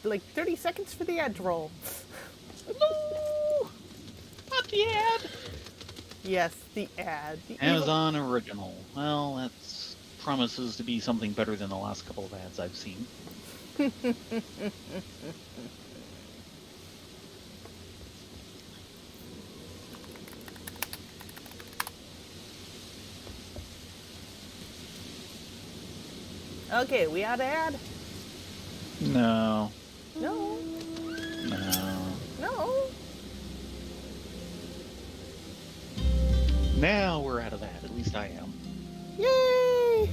like 30 seconds for the ad to roll. No! Not the ad! Yes, the ad. The Amazon original. Well, that promises to be something better than the last couple of ads I've seen. Okay, we out of ad? No. No. No. No. Now we're out of that. At least I am. Yay!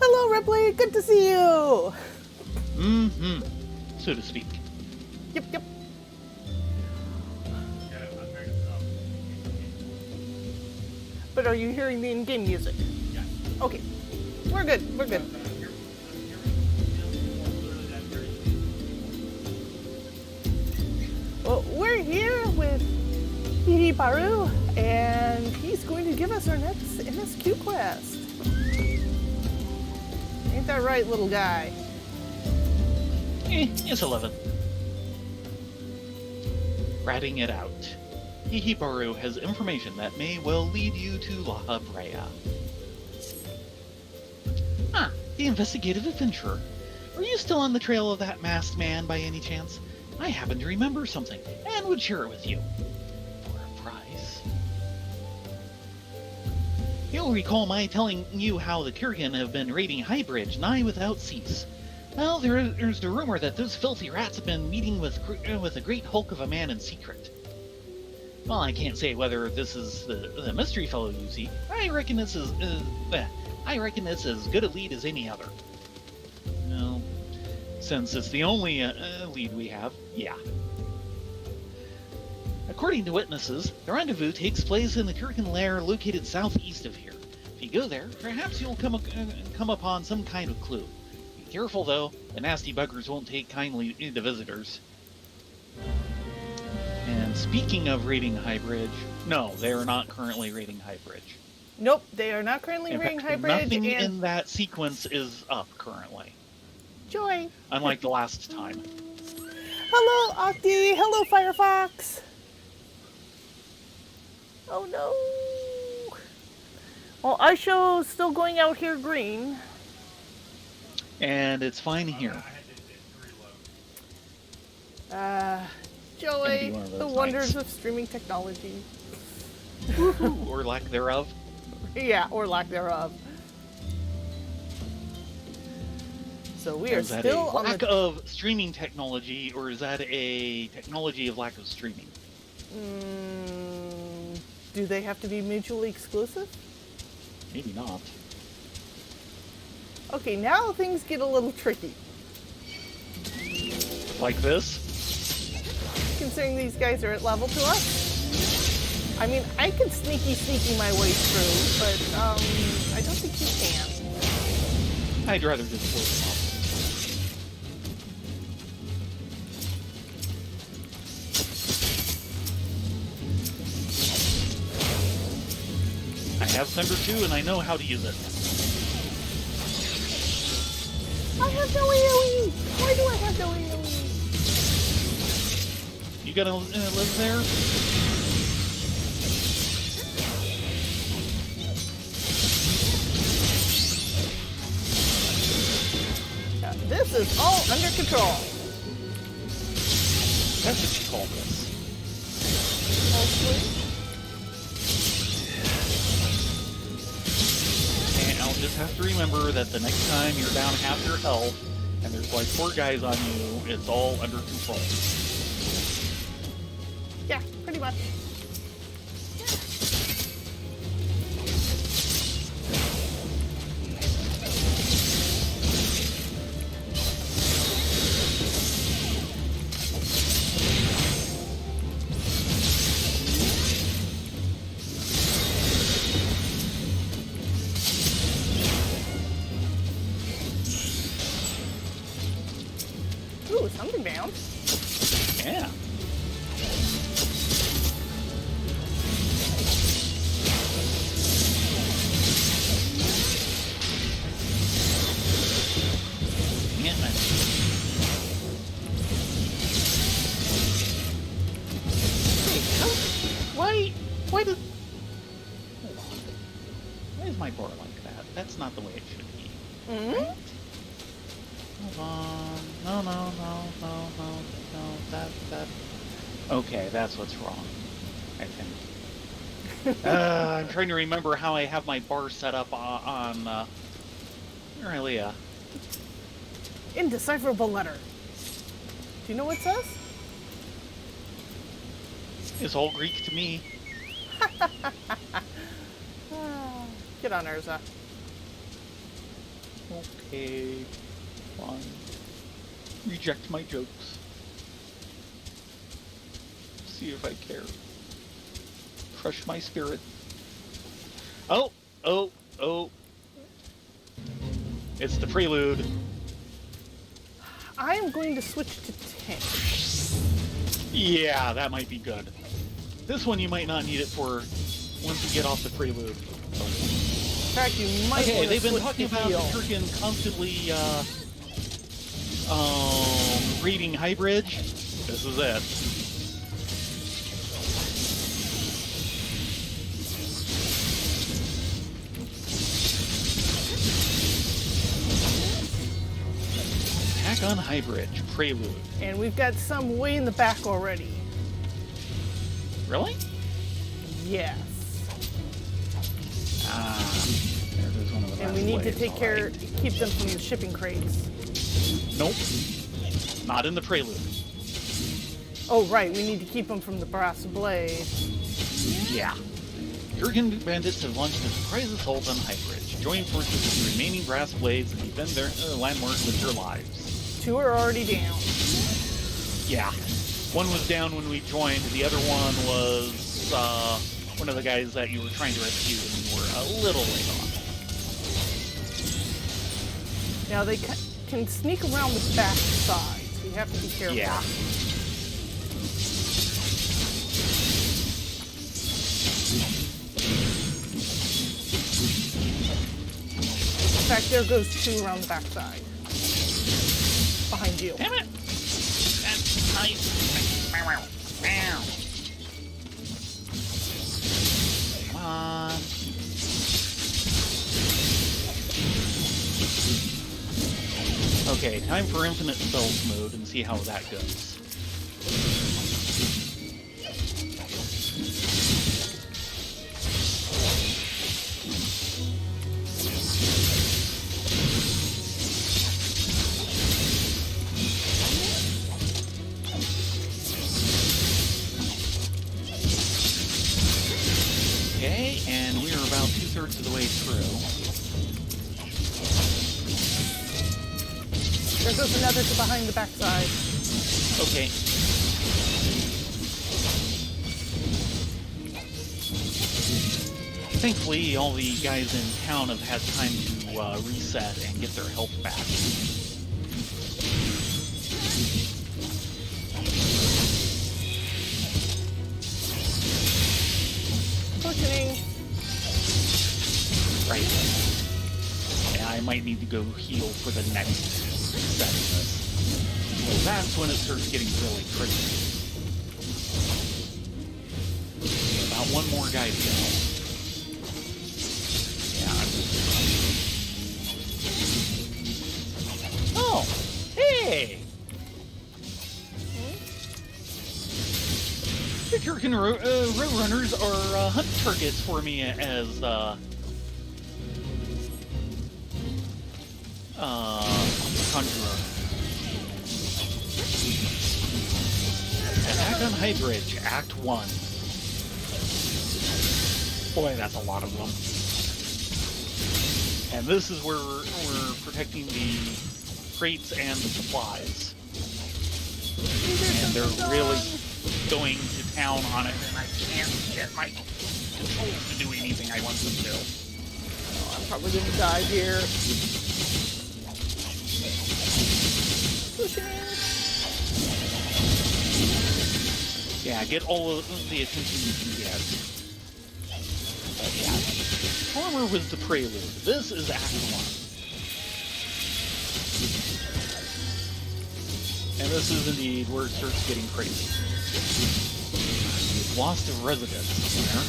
Hello, Ripley. Good to see you. Mm-hmm. So to speak. Yep, yep. But are you hearing the in-game music? Yeah. Okay. We're good. We're good. Well, we're here with Hare, and he's going to give us our next MSQ quest. Ain't that right, little guy? It's 11. Ratting it out. Hihibaru has information that may well lead you to La Brea. Ah, the investigative adventurer. Are you still on the trail of that masked man by any chance? I happen to remember something and would share it with you. For a price. You'll recall my telling you how the Kurgan have been raiding Highbridge nigh without cease. Well, there's the rumor that those filthy rats have been meeting with a great hulk of a man in secret. Well, I can't say whether this is the mystery fellow you see. I reckon it's as good a lead as any other. Well, since it's the only lead we have, yeah. According to witnesses, the rendezvous takes place in the Kurgan lair located southeast of here. If you go there, perhaps you'll come upon some kind of clue. Be careful, though. The nasty buggers won't take kindly to visitors. And speaking of raiding Highbridge, no, they are not currently raiding Highbridge. Nope, they are not currently raiding Highbridge. Nothing in that sequence is up currently. Joy. Unlike the last time. Hello, Octi. Hello, Firefox. Oh no. Well, our show's still going out here green. And it's fine here. Joy, the wonders of streaming technology. Or lack thereof. Yeah, or lack thereof. So we are still on lack of streaming technology, or is that a technology of lack of streaming? Do they have to be mutually exclusive? Maybe not. Okay, now things get a little tricky. Like this? Considering these guys are at level to us. I mean, I could sneaky my way through, but I don't think you can. I'd rather just blow them up. I have Thunder 2 and I know how to use it. I have no AoE! Why do I have no AoE? You gonna live there? This is all under control. That's what you call this. Hopefully. And I'll just have to remember that the next time you're down half your health and there's like 4 guys on you, it's all under control. Yeah, pretty much. Ooh, something down. Yeah. Why did... Hold on. Why is my bar like that? That's not the way it should be. Hmm? Right? Hold on. No, no, no, no, no, no. That... Okay, that's what's wrong, I think. I'm trying to remember how I have my bar set up on Eorzea. Indecipherable letter. Do you know what it says? It's all Greek to me. Get on, Eorzea. Okay, fine. Reject my jokes. See if I care. Crush my spirit. Oh, oh, oh. It's the prelude. I am going to switch to tank. Yeah, that might be good. This one you might not need it for once you get off the prelude. In fact, you might Okay, want to they've been switch talking to about heal. the Turkin constantly raiding High Bridge. This is it. Attack on High Bridge, prelude. And we've got some way in the back already. Really? Yes. There goes one of the And we last need to waves, take care, alright. keep them from the shipping crates. Nope. Not in the prelude. Oh, right, we need to keep them from the brass blade. Yeah. Turkin bandits have launched a surprise assault on High Bridge. Join forces with the remaining brass blades and defend their landmark with your lives. 2 are already down. Yeah. One was down when we joined. The other one was one of the guys that you were trying to rescue and you were a little late on. Now they can sneak around the back side, so you have to be careful. Yeah. In fact, there goes 2 around the back side. Behind you. Damn it! That's nice. Come on. Okay, time for infinite spells mode and see how that goes. Okay, and we are about 2/3 of the way through. There goes another to behind the backside. Okay. Thankfully, all the guys in town have had time to reset and get their health back. Pushing. Right. And I might need to go heal for the next set of this. So that's when it starts getting really tricky. About one more guy to go. Yeah, I'm just... Oh! Hey! The Turkin Roadrunners are hunt targets for me as Conjurer. Attack on High Bridge, Act 1. Boy, that's a lot of them. And this is where we're protecting the crates and the supplies. And they're really going to town on it, and I can't get my controls to do anything I want them to. Oh, I'm probably gonna die here. Pushing. Yeah, get all of the attention you can get. But yeah, Former was the prelude. This is Act 1. And this is indeed where it starts getting crazy. We've lost a resident somewhere.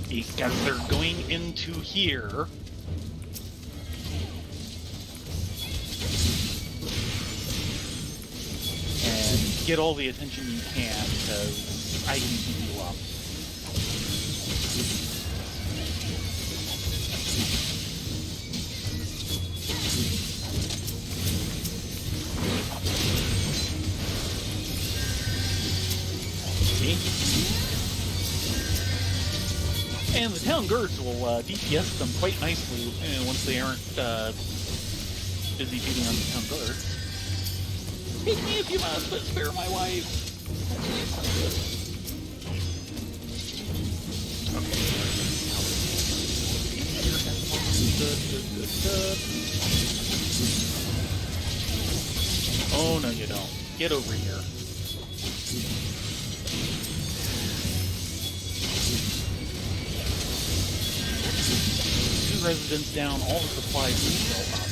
Because they're going into here. And get all the attention you can, because I can keep you up. And the town guards will DPS them quite nicely once they aren't busy beating on the town guards. Take me if you must, but spare my wife. Okay. Oh, no you don't. Get over here. Residents down, all the supplies will show up.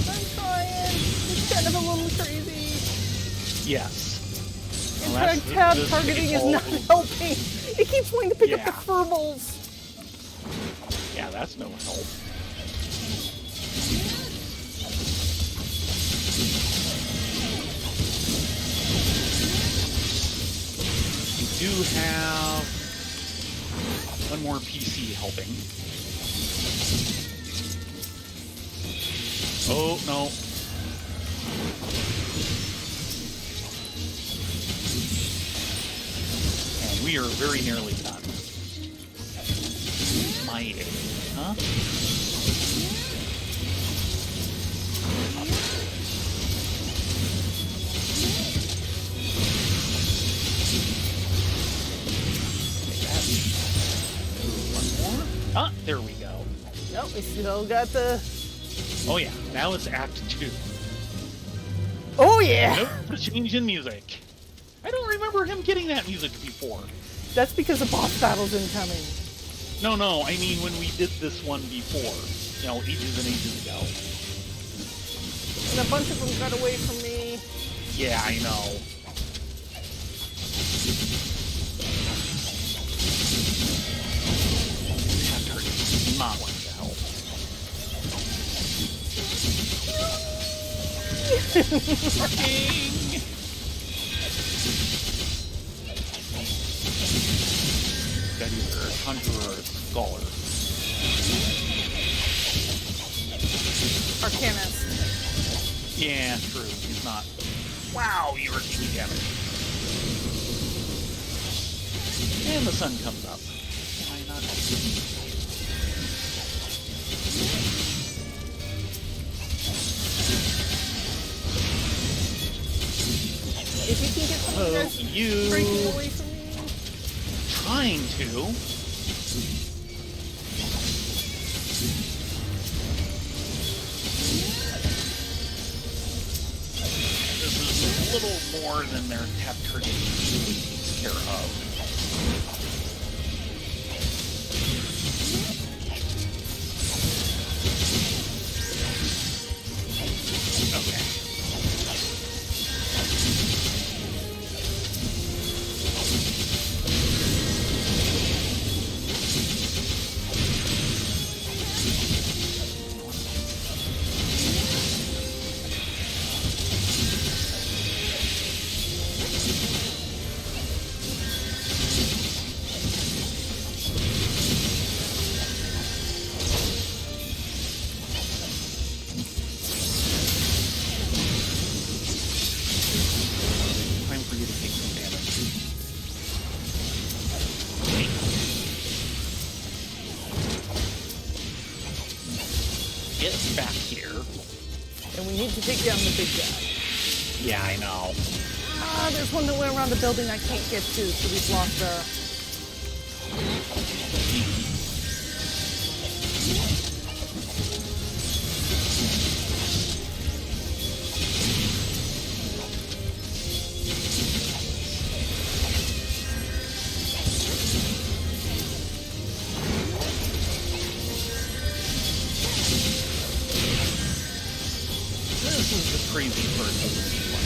I'm trying. It's kind of a little crazy. Yes. In Well, fact, tab targeting is not helping. It keeps wanting to pick up the furballs. Yeah, that's no help. We do have one more PC helping. Oh, no. And we are very nearly done. My A, huh? Ah, there we go. Nope, we still got the... Oh yeah, now it's Act 2. Oh yeah! Nope, a change in music. I don't remember him getting that music before. That's because a boss battle's incoming. No, I mean when we did this one before. You know, ages and ages ago. And a bunch of them got away from me. Yeah, I know. Not like to help. Got either a conjurer or a scholar. Arcanist. Yeah, true. He's not. Wow, you were taking damage. And the sun comes up. Why not help? If you can get some of you guys breaking away from me. Trying to. This is a little more than their tap target usually takes care of. Okay. Get back here. And we need to take down the big guy. Yeah, I know. Ah, there's one that went around the building I can't get to, so we've lost the... This is the crazy for it doesn't seem like.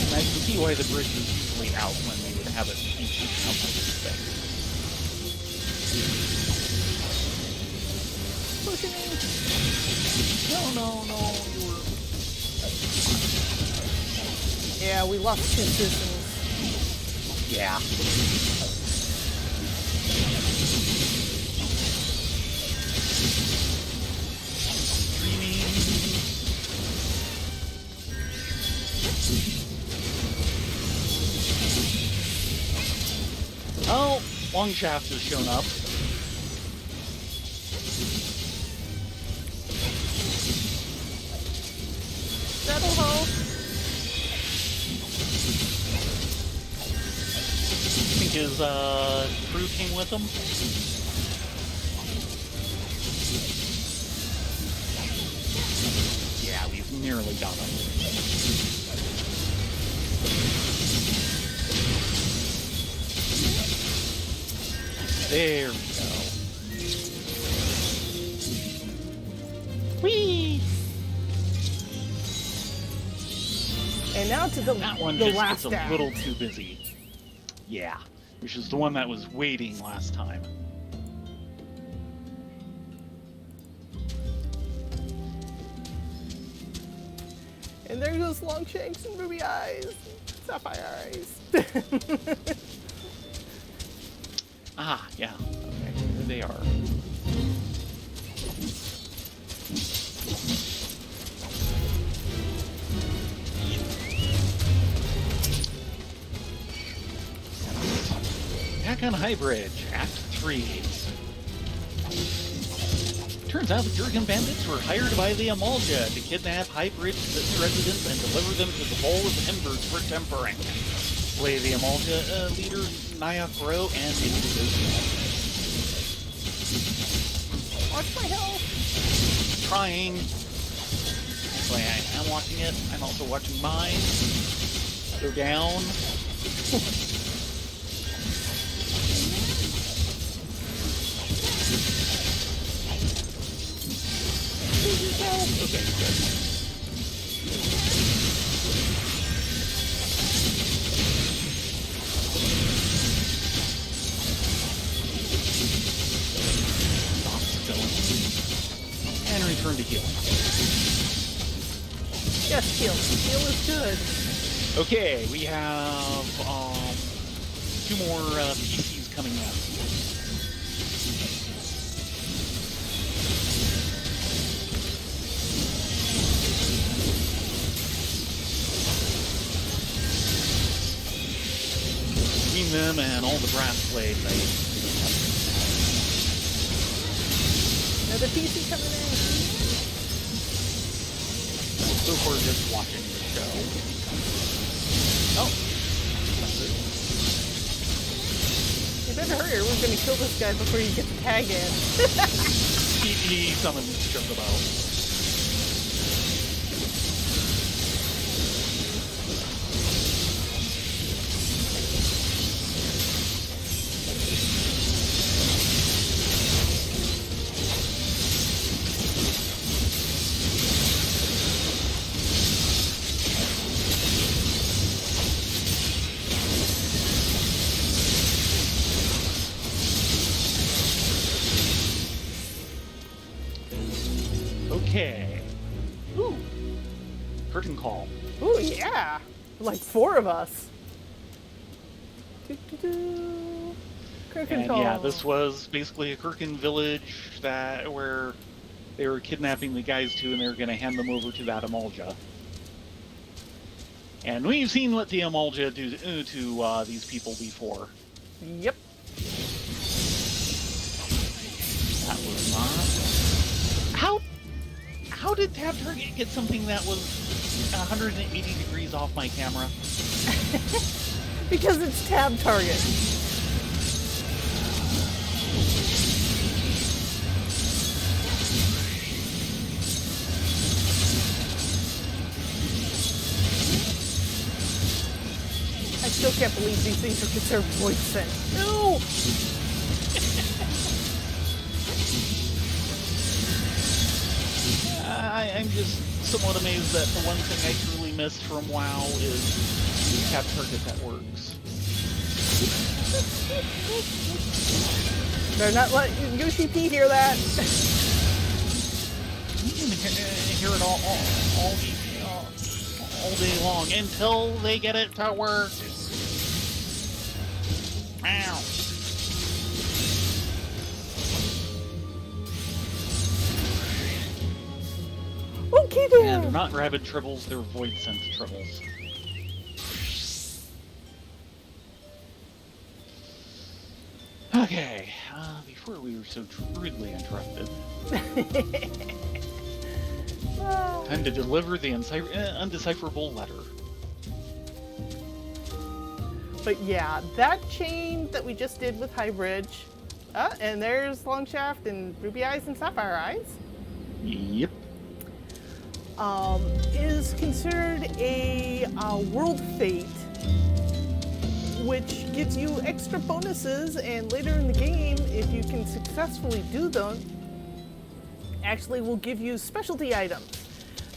And I can see why the bridge is usually out when they would have it be taken out like this thing. Pushing me. No, you were... Yeah, we lost 2 citizens. Yeah. Oh, Long Shaft has shown up. That'll help. I think his crew came with him. Yeah, we've nearly got him. There we go. Whee! And now to the That one the just last gets a act. little too busy. Yeah, which is the one that was waiting last time. And there goes Longshanks and Ruby Eyes. Sapphire Eyes. Ah, yeah. Okay, there they are. Back on High Bridge, Act 3. Turns out the Kurgan bandits were hired by the Amalja to kidnap High Bridge residents and deliver them to the Bowl of Embers for tempering. Play the Amalja leader Nayok Ro and Eorzea. Watch my health. Trying. Actually, I am watching it. I'm also watching mine go down. Okay, good. Stop going. And return to heal. Yes, heal. Heal is good. Okay, we have 2 more PCs coming up. Between them and all the brass blades, Another PC coming in. so far just watching the show. Oh. You better hurry or we're going to kill this guy before you get the tag in. He summoned Chocobo. Okay. Ooh. Curtain call. Ooh, yeah. Like 4 of us. Doo-doo-doo. Curtain And call. yeah, this was basically a Kirkin village where they were kidnapping the guys to, and they were going to hand them over to that Amalja. And we've seen what the Amalja do to these people before. Yep. That was not. How did Tab Target get something that was 180 degrees off my camera? Because it's tab target. I still can't believe these things are considered void scent. No! I'm just somewhat amazed that the one thing I truly missed from WoW is the cap target that works. They're not letting Yoshi P hear that. You can hear it all day long until they get it to work. Ow. Okay then. And they're not rabid tribbles, they're void scent tribbles. Okay, before we were so rudely interrupted, time to deliver the undecipherable letter. But yeah, that chain that we just did with High Bridge, and there's Longshaft and Ruby Eyes and Sapphire Eyes. Yep. Is considered a world fate, which gives you extra bonuses, and later in the game, if you can successfully do them, actually will give you specialty items.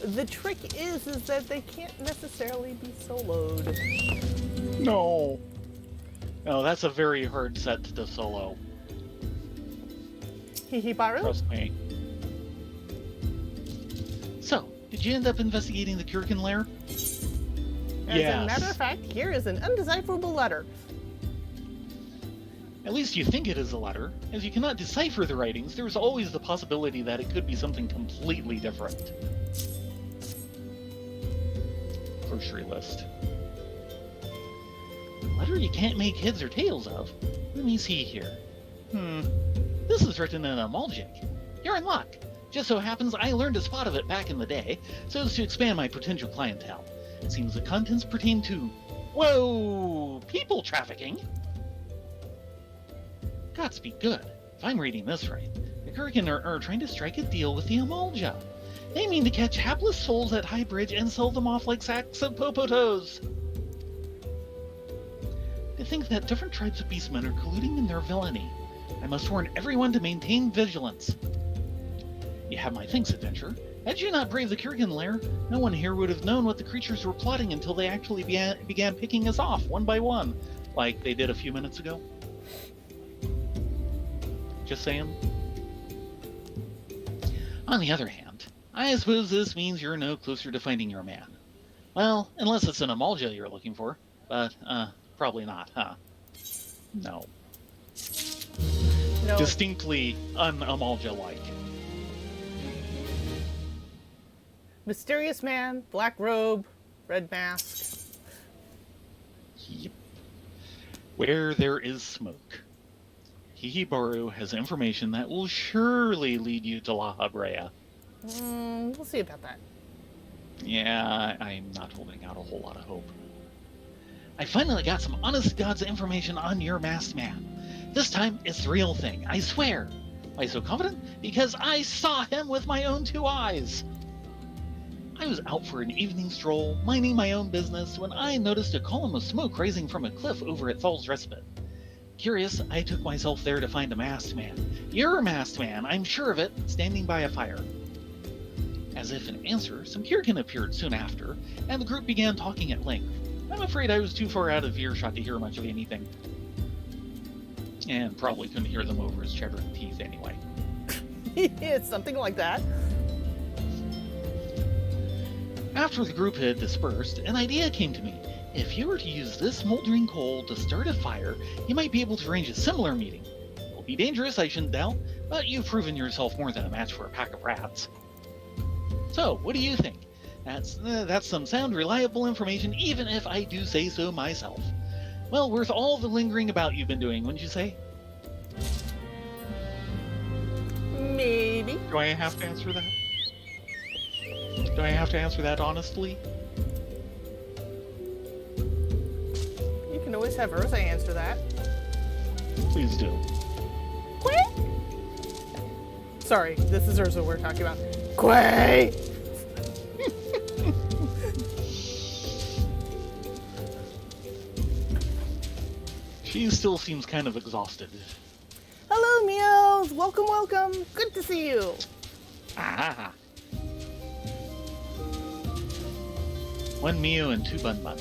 The trick is that they can't necessarily be soloed. No. No, that's a very hard set to solo. Hihibaru? Trust me. So, did you end up investigating the Kurgan lair? As a matter of fact, here is an undecipherable letter. At least you think it is a letter. As you cannot decipher the writings, there's always the possibility that it could be something completely different. Grocery list. A letter you can't make heads or tails of? Let me see here. This is written in a Maljic. You're in luck. Just so happens I learned a spot of it back in the day, so as to expand my potential clientele. It seems the contents pertain to... Whoa! People trafficking? Gots be good. If I'm reading this right, the Kurgan are trying to strike a deal with the Amalja. They mean to catch hapless souls at High Bridge and sell them off like sacks of popotos. They think that different tribes of beastmen are colluding in their villainy. I must warn everyone to maintain vigilance. You have my thanks, adventurer. Had you not braved the Kurgan lair, no one here would have known what the creatures were plotting until they actually began picking us off one by one, like they did a few minutes ago. Just saying. On the other hand, I suppose this means you're no closer to finding your man. Well, unless it's an Amalja you're looking for. But, probably not, huh? No. No. Distinctly un-Amalja-like. Mysterious man, black robe, red mask. Yep. Where there is smoke. Hihibaru has information that will surely lead you to La Habrea. We'll see about that. Yeah, I'm not holding out a whole lot of hope. I finally got some honest-to-God's information on your masked man. This time, it's the real thing, I swear. Why so confident? Because I saw him with my own two eyes. I was out for an evening stroll, minding my own business, when I noticed a column of smoke rising from a cliff over at Thal's Respite. Curious, I took myself there to find a masked man. You're a masked man, I'm sure of it, standing by a fire. As if in answer, some Kurgan appeared soon after, and the group began talking at length. I'm afraid I was too far out of earshot to hear much of anything. And probably couldn't hear them over his chattering teeth anyway. It's something like that. After the group had dispersed, an idea came to me. If you were to use this smoldering coal to start a fire, you might be able to arrange a similar meeting. It will be dangerous, I shouldn't doubt, but you've proven yourself more than a match for a pack of rats. So, what do you think? That's some sound, reliable information, even if I do say so myself. Well, worth all the lingering about you've been doing, wouldn't you say? Maybe. Do I have to answer that? Do I have to answer that honestly? You can always have Eorzea answer that. Please do. Quay? Sorry, this is Eorzea we're talking about. Quay! She still seems kind of exhausted. Hello, Meows! Welcome, welcome! Good to see you! Ah. 1 Mew and 2 Bun Bun.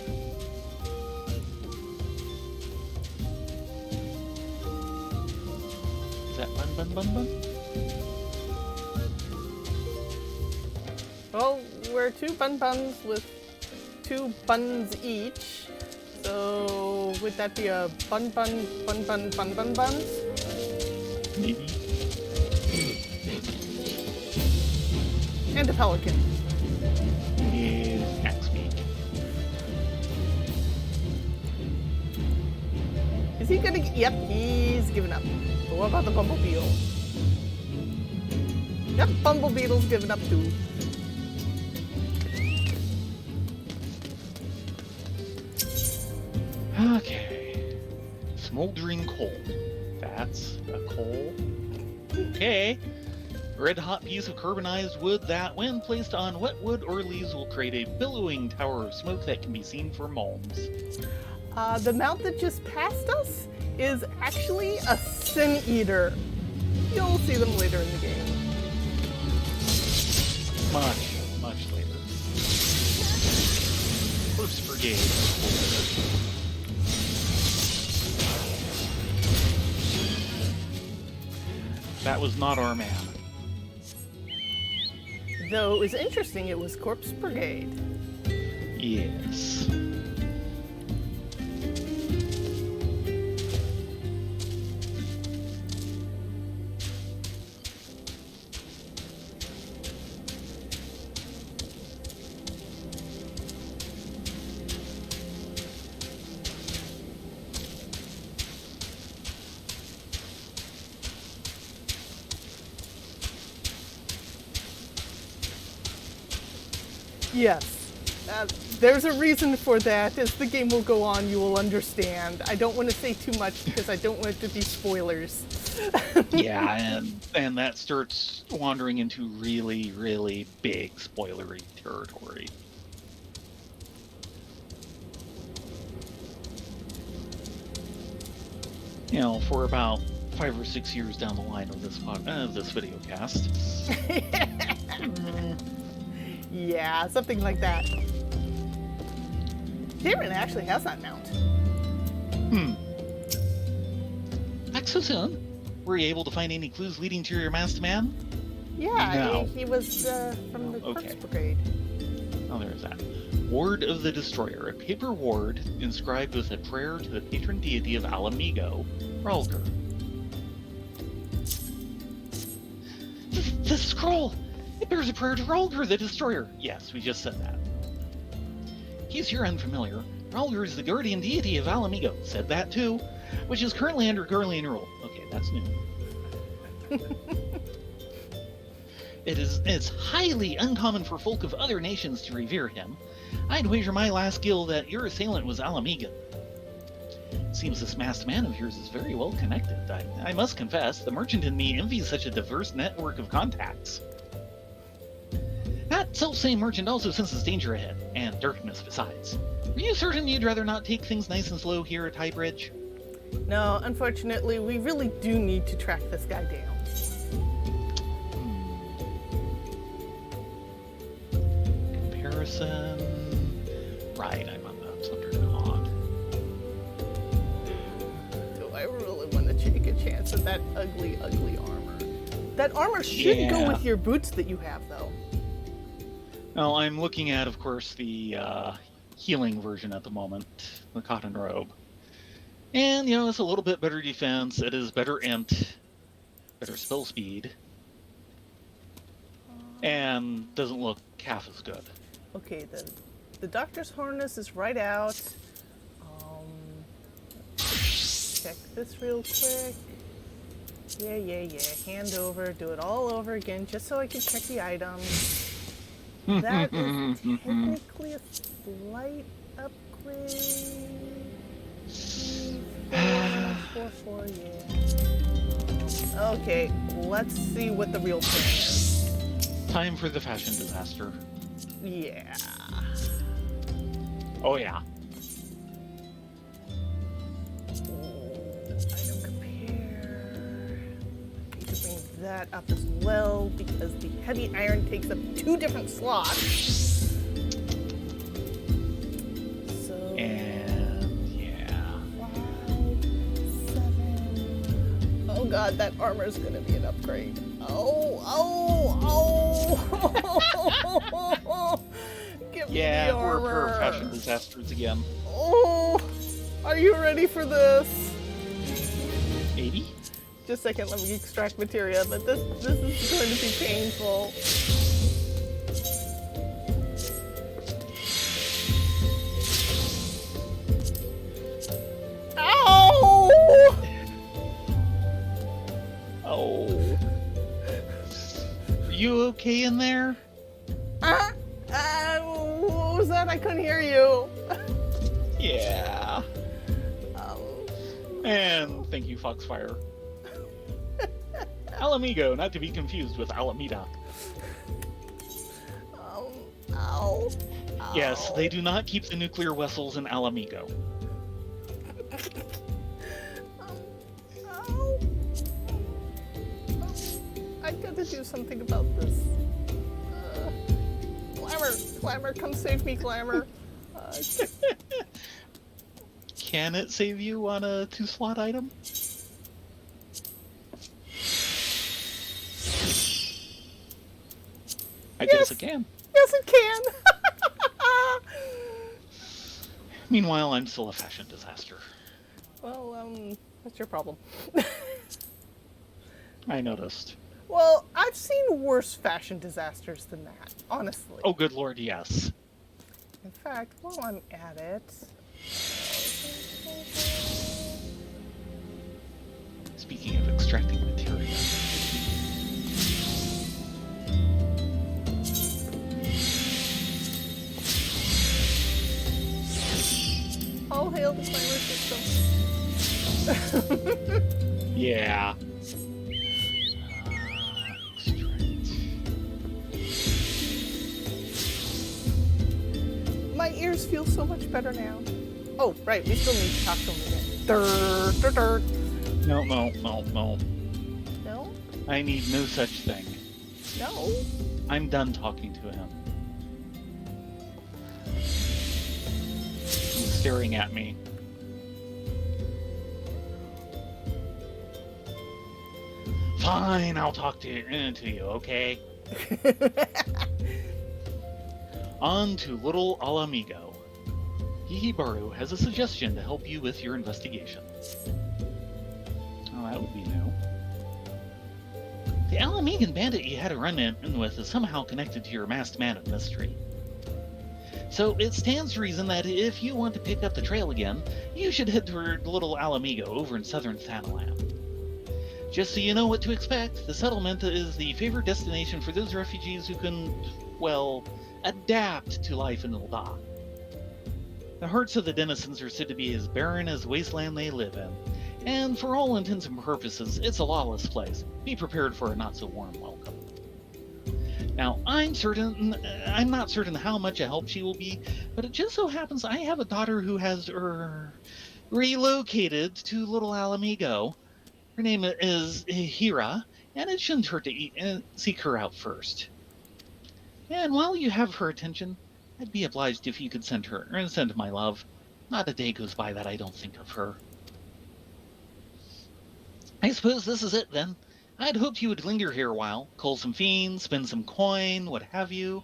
Is that Bun Bun Bun Bun? Well, we're 2 bun buns with 2 buns each. So, would that be a bun bun, bun bun, bun bun buns? Maybe. And a pelican. Yeah, axe me. Is he gonna get... Yep, he's given up. But what about the bumblebeetle? Yep, bumblebeetle's given up too. Okay. Smoldering coal. That's a coal. Okay. Red hot piece of carbonized wood that, when placed on wet wood or leaves, will create a billowing tower of smoke that can be seen for moons. The mount that just passed us is actually a sin eater. You'll see them later in the game. Much later. Corpse Brigade. That was not our man. Though it was interesting, it was Corpse Brigade. Yes. Yes. There's a reason for that. As the game will go on, you will understand. I don't want to say too much because I don't want it to be spoilers. Yeah, and that starts wandering into really big spoilery territory. You know, for about 5 or 6 years down the line of this video cast. Yeah, something like that. Darren actually has that mount. Back so soon? Were you able to find any clues leading to your masked man? Yeah, No. he was from the Corpse Okay. Brigade. Oh, there's that. Ward of the Destroyer, a paper ward inscribed with a prayer to the patron deity of Alamigo, Ralger. The scroll! It bears a prayer to Ralger the Destroyer. Yes, we just said that. In case you're unfamiliar, Ralger is the guardian deity of Alamigo. Said that too. Which is currently under Garlean rule. Okay, that's new. It's highly uncommon for folk of other nations to revere him. I'd wager my last guild that your assailant was Alamigan. Seems this masked man of yours is very well connected. I must confess, the merchant in me envies such a diverse network of contacts. That self-same merchant also senses danger ahead, and darkness besides. Are you certain you'd rather not take things nice and slow here at Highbridge? No, unfortunately, we really do need to track this guy down. Comparison. Right, I'm on the Thundercon. Do I really want to take a chance at that ugly, ugly armor? That armor should go with your boots that you have, though. Well, I'm looking at, of course, the healing version at the moment, the cotton robe. And, you know, it's a little bit better defense. It is better int, better spell speed, and doesn't look half as good. Okay, the doctor's harness is right out. Check this real quick. Yeah. Hand over, do it all over again, just so I can check the items. That is technically a slight upgrade. 4, yeah. Okay, let's see what the real plan is. Time for the fashion disaster. Yeah. Oh, yeah. that up as well because the heavy iron takes up 2 different slots. So And yeah. 5, 7. Oh god, that armor is gonna be an upgrade. Oh. Give me Yeah, the we're armor. fashion disasters again. Oh, are you ready for this? Maybe? Just a second, let me extract materia, but this is going to be painful. Ow! Oh. Are you okay in there? What was that? I couldn't hear you. Yeah. Um, And thank you, Foxfire. Alamigo, not to be confused with Alameda. ow. Yes, Ow. they do not keep the nuclear vessels in Alamigo. Ow. I gotta do something about this. Glamour, come save me, Glamour. Can it save you on a 2-slot item? I guess it can. Yes, it can. Meanwhile, I'm still a fashion disaster. Well, that's your problem. I noticed. Well, I've seen worse fashion disasters than that, honestly. Oh, good lord, yes. In fact, while I'm at it... Speaking of extracting materia. All hail the Glamour system. Yeah. My ears feel so much better now. Oh, right, we still need to talk to him again. Durr. No. No? I need no such thing. No? I'm done talking to him. He's staring at me. Fine, I'll talk to you, okay? On to Little Alamigo. Hihibaru has a suggestion to help you with your investigation. Oh, that would be new. The Alamigan bandit you had a run-in with is somehow connected to your masked man of mystery. So it stands to reason that if you want to pick up the trail again, you should head toward Little Alamigo over in southern Thanalan. Just so you know what to expect, the settlement is the favorite destination for those refugees who can, well, adapt to life in Ul'dah. The hearts of the denizens are said to be as barren as the wasteland they live in, and for all intents and purposes, it's a lawless place. Be prepared for a not-so-warm welcome. Now, I'm not certain how much a help she will be, but it just so happens I have a daughter who has, relocated to Little Alamigo. Her name is Hare, and it shouldn't hurt to seek her out first. And while you have her attention, I'd be obliged if you could send my love. Not a day goes by that I don't think of her. I suppose this is it, then. I'd hoped you would linger here a while, cull some fiends, spend some coin, what have you.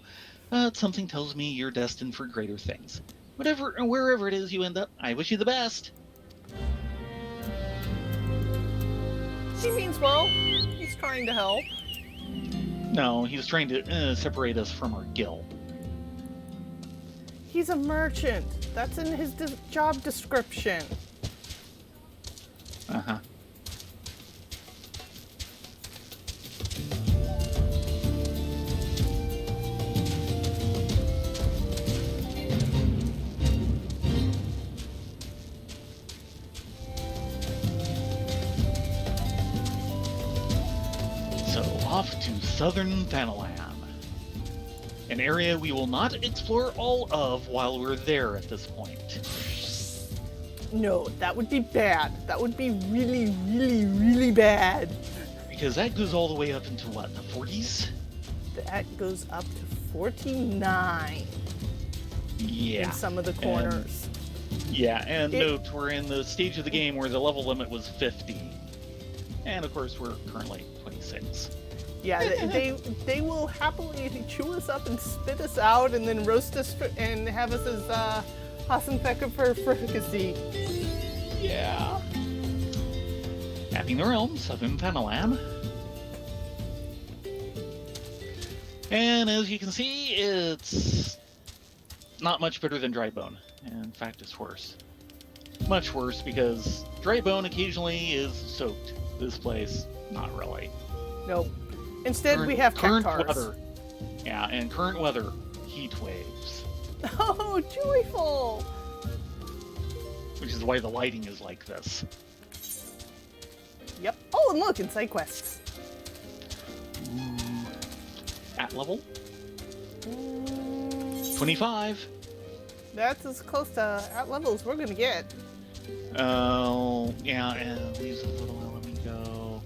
But something tells me you're destined for greater things. Wherever it is you end up, I wish you the best. He means well. He's trying to help. No, he's trying to separate us from our guild. He's a merchant. That's in his job description. Uh-huh. So, off to southern Thanalan. An area we will not explore all of while we're there at this point. No, that would be bad. That would be really, really, really bad. because that goes all the way up into what, the 40s? That goes up to 49 Yeah. in some of the corners. And note, we're in the stage of the game where the level limit was 50. And of course, we're currently 26. Yeah, they will happily chew us up and spit us out and then roast us and have us as Hassenfecke for fricassee. Yeah. Mapping the realms of Imfanalan. And as you can see, it's not much better than dry bone. In fact, it's worse. Much worse, because dry bone occasionally is soaked. This place, not really. Nope. Instead, we have current cactars. weather. Yeah, and current weather, heat waves. Oh, joyful! Which is why the lighting is like this. Yep. Oh, and look, and side quests. At level? 25. That's as close to at level as we're gonna get. Oh, yeah, and leaves a little Alamigo.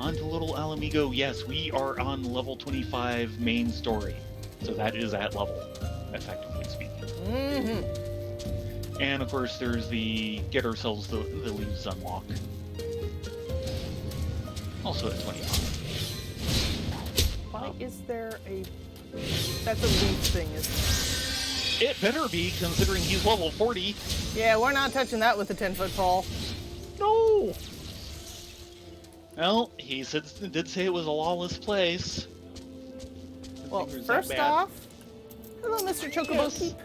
On to Little Alamigo. Yes, we are on level 25 main story. So that is at level, effectively speaking. Mm-hmm. And of course, there's the get ourselves the leaves unlock. Also at 25. Why is there a... That's a leaf thing, isn't it? It better be, considering he's level 40. Yeah, we're not touching that with a 10-foot pole. No! Well, he did say it was a lawless place. Well, first off, hello, Mr. Chocobo Yes. Keep.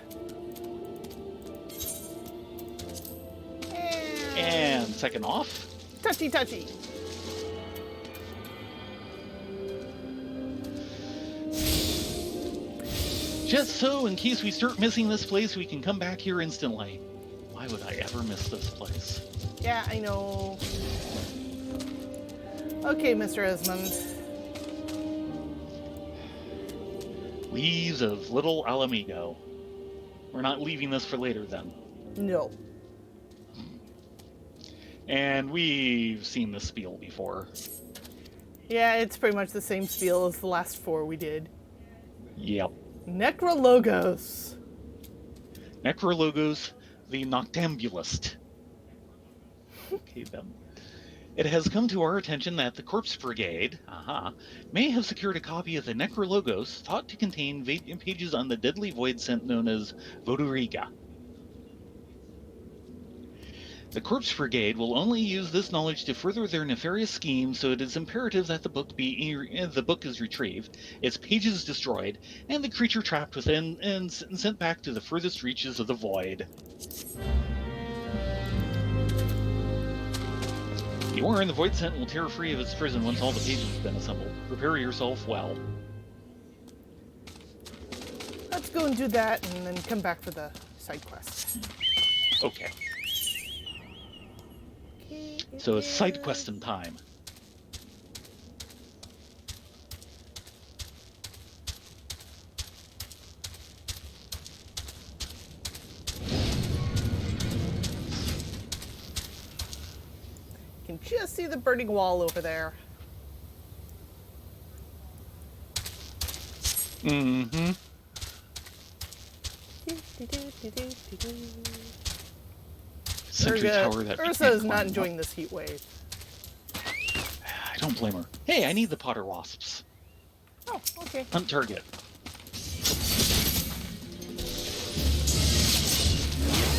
And second off, Touchy, touchy. just so in case we start missing this place, we can come back here instantly. Why would I ever miss this place? Yeah, I know. Okay, Mr. Esmond. Leaves of Little Alamigo. We're not leaving this for later then. No. And we've seen this spiel before. Yeah, it's pretty much the same spiel as the last 4 we did. Yep. Necrologos. Necrologos, the Noctambulist. Okay then. It has come to our attention that the Corpse Brigade, may have secured a copy of the Necrologos thought to contain pages on the deadly void scent known as Voduriga. The Corpse Brigade will only use this knowledge to further their nefarious scheme, so it is imperative that the book is retrieved, its pages destroyed, and the creature trapped within and sent back to the furthest reaches of the void. The Warren, the Void Scent, will tear free of its prison once all the pages have been assembled. Prepare yourself well. Let's go and do that and then come back for the side quest. Okay. So it's side questing time. You can just see the burning wall over there. Mm-hmm. Sentry tower that Ursa is not enjoying this heat wave. I don't blame her. Hey, I need the Potter Wasps. Oh, okay. Hunt target.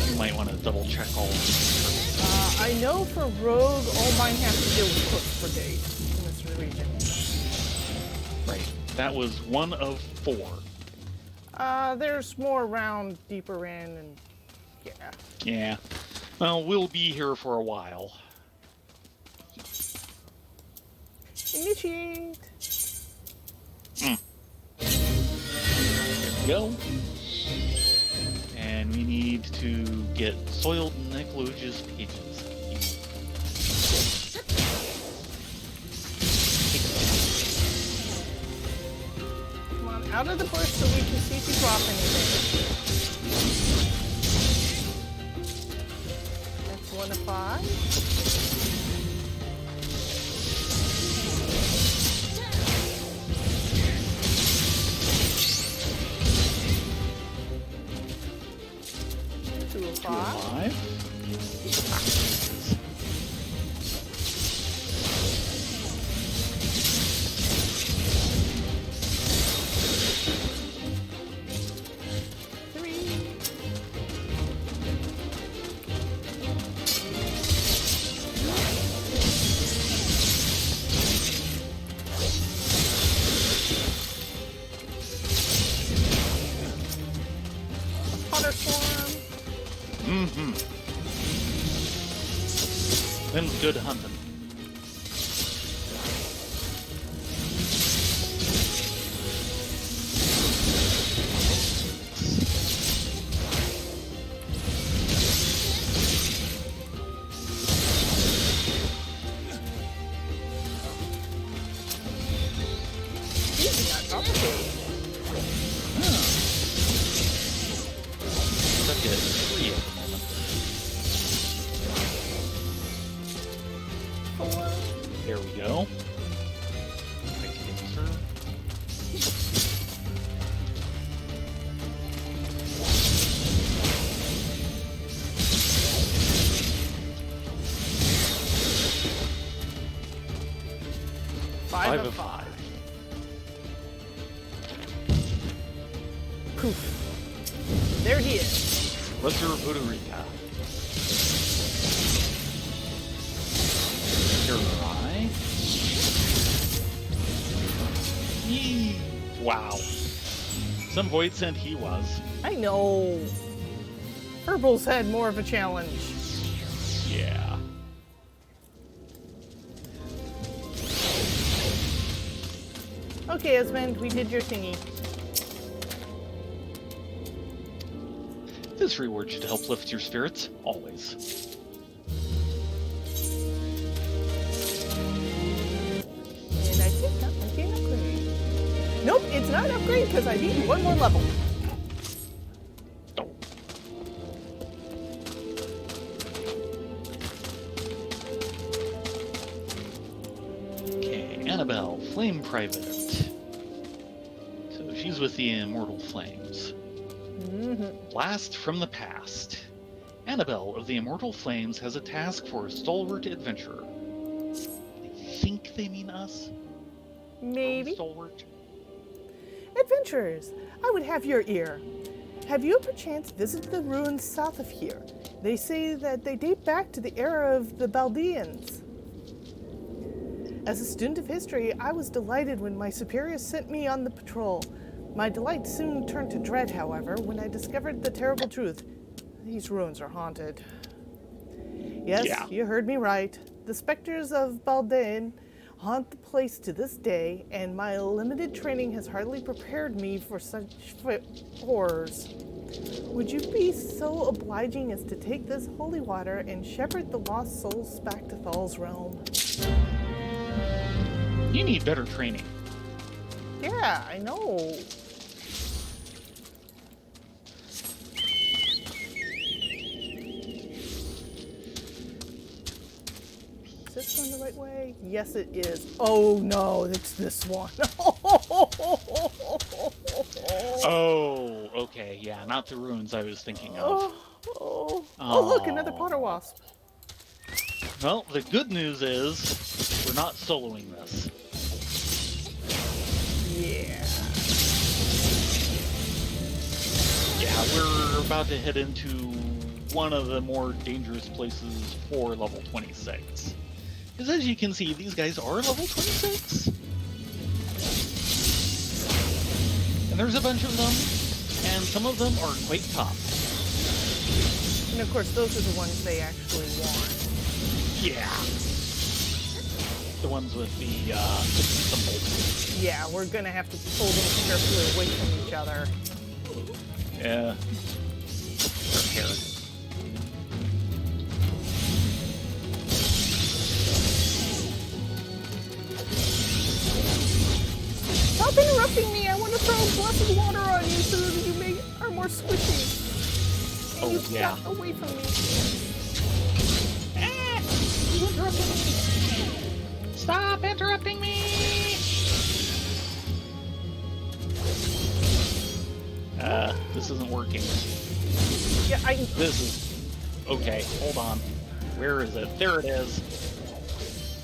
You might want to double check all of these. I know for Rogue, all mine have to deal with Corpse Brigade in this region. Right. That was 1 of 4. There's more around deeper in, and yeah. Yeah. Well, we'll be here for a while. Initiate. There we go. And we need to get soiled Necrologos pages. Come on, out of the bush so we can see if you drop anything. That's 1 of 5. 5. 5. Them's good hunting. Stuck at 3 at the moment. 4. There we go. Thank you, sir. Five of 5. Poof. There he is. Lesser Puerto Rica. Hare. Yee. Wow. Some void sent he was. I know. Purple's had more of a challenge. Yeah. Okay, Esmond, we did your thingy. This reward should help lift your spirits, always. And I think that might be an upgrade. Nope, it's not an upgrade because I need one more level. Oh. Okay, Annabelle, Flame Private. So she's with the Immortal Flames. Blast from the past. Annabelle of the Immortal Flames has a task for a stalwart adventurer. I think they mean us? Maybe. Stalwart? Adventurers, I would have your ear. Have you perchance visited the ruins south of here? They say that they date back to the era of the Chaldeans. As a student of history, I was delighted when my superiors sent me on the patrol. My delight soon turned to dread, however, when I discovered the terrible truth. These ruins are haunted. Yes, Yeah. You heard me right. The specters of Chaldean haunt the place to this day, and my limited training has hardly prepared me for such horrors. Would you be so obliging as to take this holy water and shepherd the lost souls back to Thal's realm? You need better training. Yeah, I know. Is this going the right way? Yes, it is. Oh no, it's this one. Oh, okay, yeah, not the ruins I was thinking of. Oh, look, another Potter Wasp. Well, the good news is we're not soloing this. Yeah. Yeah, we're about to head into one of the more dangerous places for level 26. Because as you can see, these guys are level 26. And there's a bunch of them, and some of them are quite tough. And of course, those are the ones they actually want. Yeah. The ones with the symbols. Yeah, we're gonna have to pull them carefully away from each other. Yeah. Or Hare. Stop interrupting me! I want to throw blessed water on you so that you are more squishy. And Oh, you yeah. got away from me. You interrupted me! Stop interrupting me! This isn't working. Yeah, This is Okay, hold on. Where is it? There it is.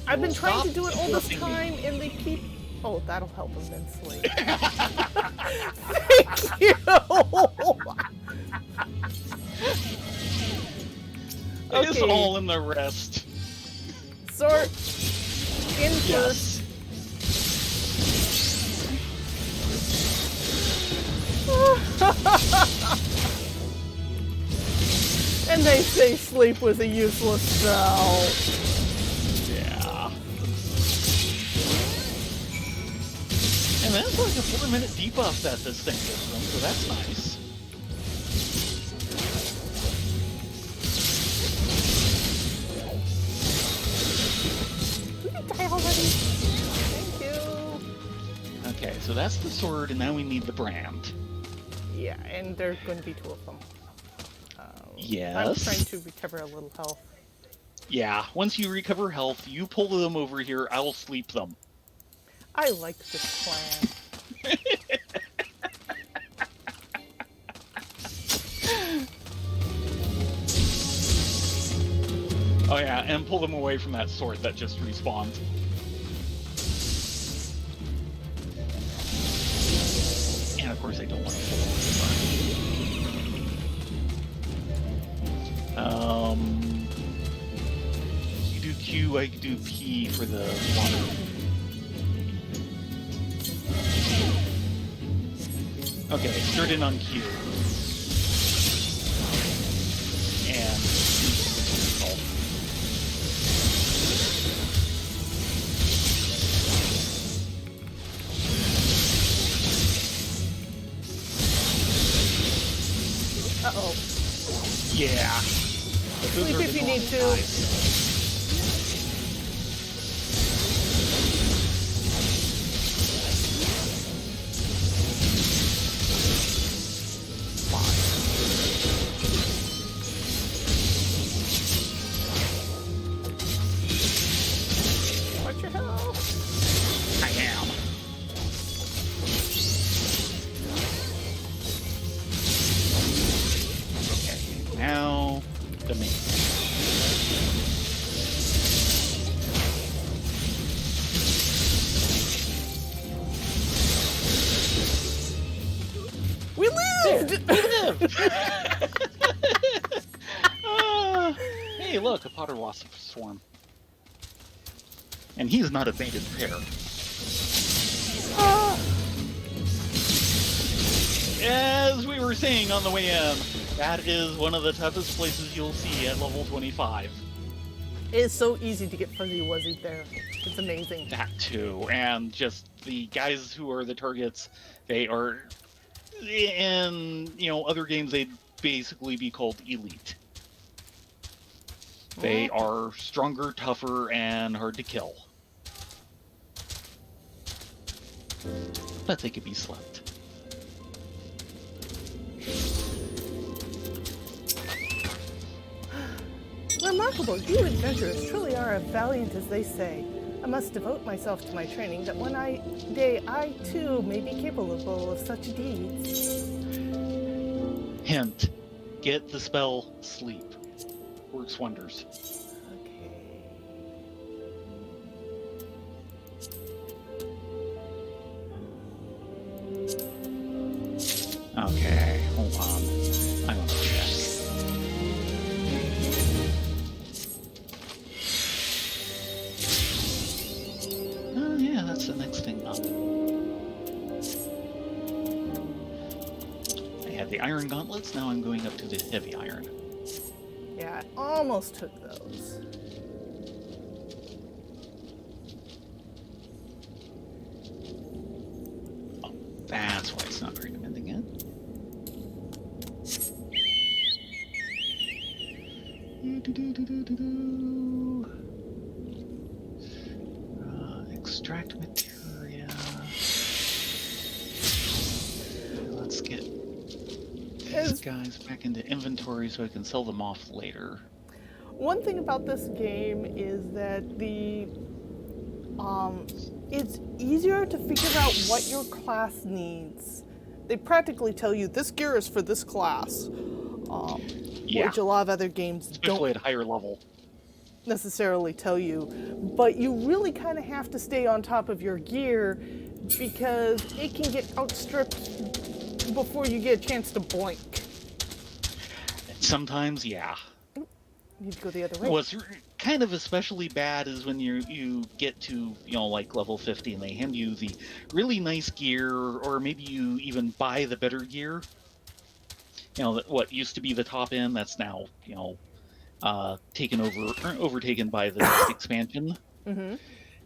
I've been trying to do it all this interrupting time, and they keep... Oh, that'll help immensely. Thank you! It's all in the rest. Sword in Yes. And they say sleep was a useless spell. Yeah. And that's like a 4-minute debuff that this thing gives them, so that's nice. We can die already. Thank you. Okay, so that's the sword, and now we need the brand. Yeah, and there's going to be 2 of them. Yes. I'm trying to recover a little health. Yeah, once you recover health, you pull them over here, I'll sleep them. I like this plan. Oh yeah, and pull them away from that sword that just respawned. And of course I don't want to pull them over. You do Q, I do P for the water. Okay, start in on Q. And Uh-oh. yeah. Sleep if you need to. Watch your health. I am. Okay, now the main. We lived! Hey, look, a Potter Wasp swarm. And he's not a baited pair. As we were saying on the way in, that is one of the toughest places you'll see at level 25. It's so easy to get Fuzzy Wuzzy there. It's amazing. That too, and just the guys who are the targets, they are, in, other games they'd basically be called elite. They are stronger, tougher, and hard to kill. But they could be slept. Remarkable, you adventurers truly are as valiant as they say. I must devote myself to my training that one day I too may be capable of such deeds. Hint, get the spell sleep. Works wonders. Okay. Okay, hold on. I want to check. Oh yeah, that's the next thing up. I had the iron gauntlets, now I'm going up to the heavy iron. Yeah, I almost took those. Oh, that's why it's not recommending it. Extract materia. Let's get these guys back into inventory so I can sell them off later. One thing about this game is that it's easier to figure out what your class needs. They practically tell you this gear is for this class. Yeah, which a lot of other games especially don't at higher level. necessarily tell you. But you really kind of have to stay on top of your gear because it can get outstripped before you get a chance to blink. Sometimes, yeah. You need to go the other way. What's kind of especially bad is when you get to, like level 50 and they hand you the really nice gear, or maybe you even buy the better gear. What used to be the top end, that's now, overtaken by the next expansion. Mm-hmm.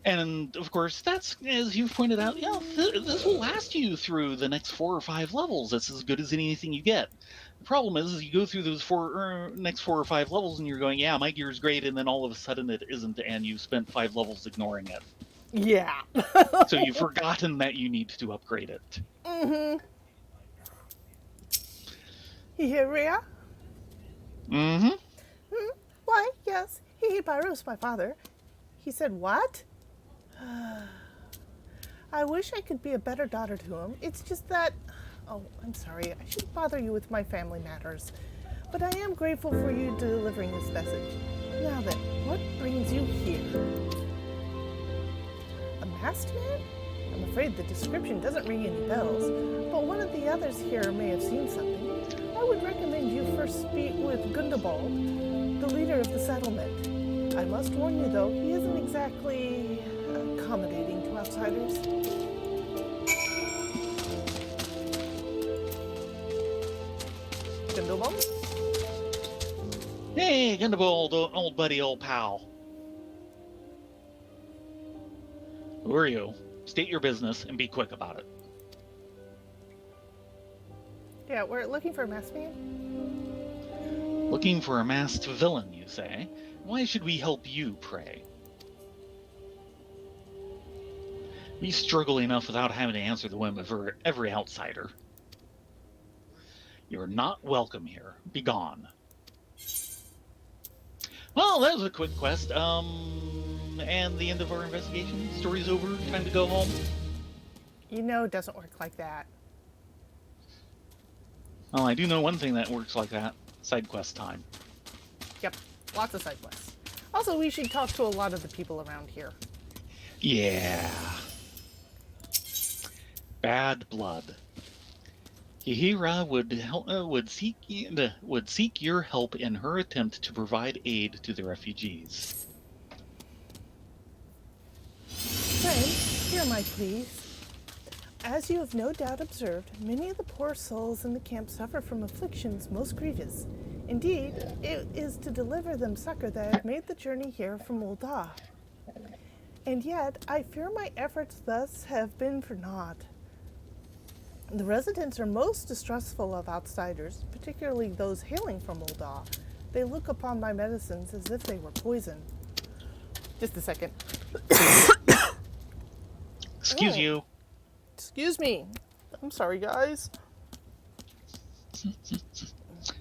And of course, that's, as you've pointed out, this will last you through the next 4 or 5 levels. That's as good as anything you get. The problem is you go through those next 4 or 5 levels and you're going, yeah, my gear's great, and then all of a sudden it isn't, and you've spent 5 levels ignoring it. Yeah. So you've forgotten that you need to upgrade it. Mm-hmm. Hare? Mm-hmm. Why, yes. Hihibaru's my father. He said, what? I wish I could be a better daughter to him. It's just that... Oh, I'm sorry. I shouldn't bother you with my family matters. But I am grateful for you delivering this message. Now then, what brings you here? A masked man? I'm afraid the description doesn't ring any bells, but one of the others here may have seen something. I would recommend you first speak with Gundabald, the leader of the settlement. I must warn you, though, he isn't exactly accommodating to outsiders. Gundabald? Hey, Gundabald, old buddy, old pal. Who are you? State your business and be quick about it. Yeah, we're looking for a masked man. Looking for a masked villain, you say? Why should we help you, pray? We struggle enough without having to answer the whim of every outsider. You're not welcome here. Be gone. Well, that was a quick quest. And the end of our investigation. Story's over. Time to go home. You know it doesn't work like that. Well, I do know one thing that works like that. Side quest time. Yep, lots of side quests. Also, we should talk to a lot of the people around here. Yeah. Bad blood. Hare would seek your help in her attempt to provide aid to the refugees. Friend, hear my pleas. As you have no doubt observed, many of the poor souls in the camp suffer from afflictions most grievous. Indeed, it is to deliver them succor that I have made the journey here from Ul'dah. And yet, I fear my efforts thus have been for naught. The residents are most distrustful of outsiders, particularly those hailing from Ul'dah. They look upon my medicines as if they were poison. Just a second. Excuse you. Excuse me. I'm sorry, guys.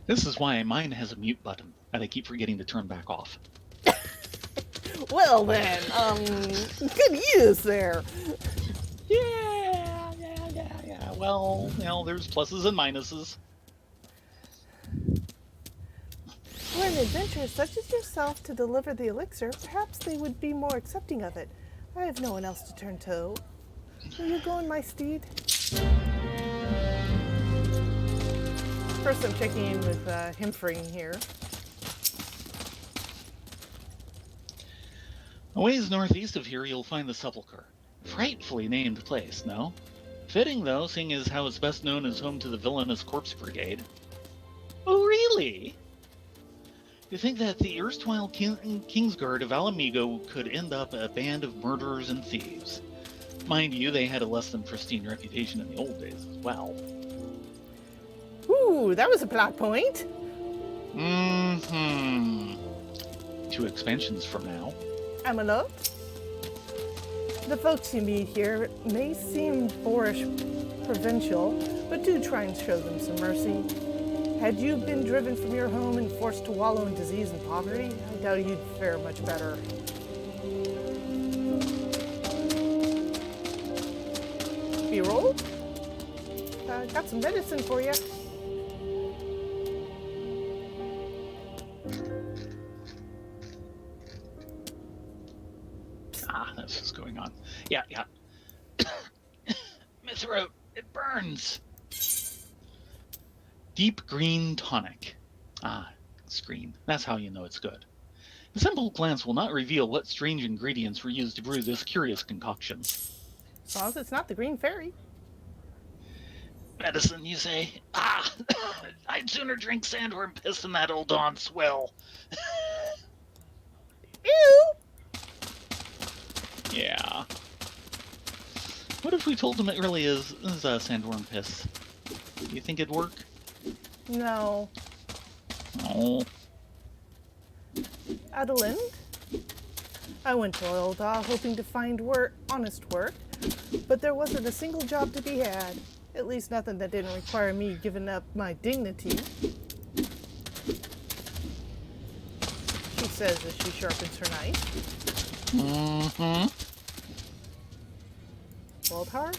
This is why mine has a mute button that I keep forgetting to turn back off. Well then, good use there. Yeah. Well, there's pluses and minuses. For an adventurer such as yourself to deliver the elixir, perhaps they would be more accepting of it. I have no one else to turn to. Will you go on my steed? First I'm checking in with Himfring here. A ways northeast of here, you'll find the Sepulchre. Frightfully named place, no? Fitting, though, seeing as how it's best known as home to the villainous Corpse Brigade. Oh, really? You think that the erstwhile Kingsguard of Alamigo could end up a band of murderers and thieves? Mind you, they had a less than pristine reputation in the old days as well. Ooh, that was a plot point. Mm-hmm. 2 expansions from now. Amalot? The folks you meet here may seem boorish provincial, but do try and show them some mercy. Had you been driven from your home and forced to wallow in disease and poverty, I doubt you'd fare much better. B-roll? Got some medicine for you. That's what's going on. Yeah. My throat, it burns. Deep green tonic. Screen. That's how you know it's good. A simple glance will not reveal what strange ingredients were used to brew this curious concoction. As long as it's not the green fairy. Medicine, you say? I'd sooner drink sandworm piss than that old Dawn swill. Ew! Yeah. What if we told him it really is sandworm piss? Do you think it'd work? No. Oh. Adeline? I went to Eorzea hoping to find honest work, but there wasn't a single job to be had. At least nothing that didn't require me giving up my dignity. She says as she sharpens her knife. Mm-hmm. Hare?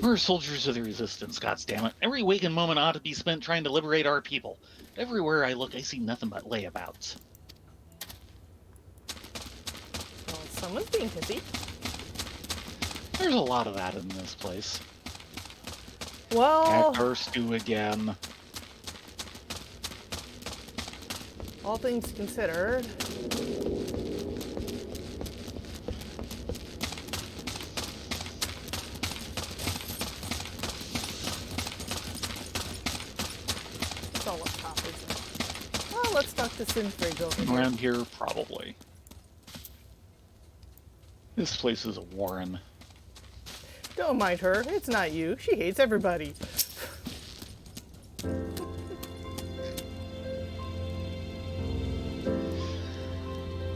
We're soldiers of the resistance, goddammit. Every waking moment ought to be spent trying to liberate our people. Everywhere I look, I see nothing but layabouts. Well, someone's being pissy. There's a lot of that in this place. Well, Actor stew again. all things considered, it's all up top, isn't it? Well, let's talk to Sinfrig over here. Around here, probably. This place is a warren. Don't mind her. It's not you. She hates everybody.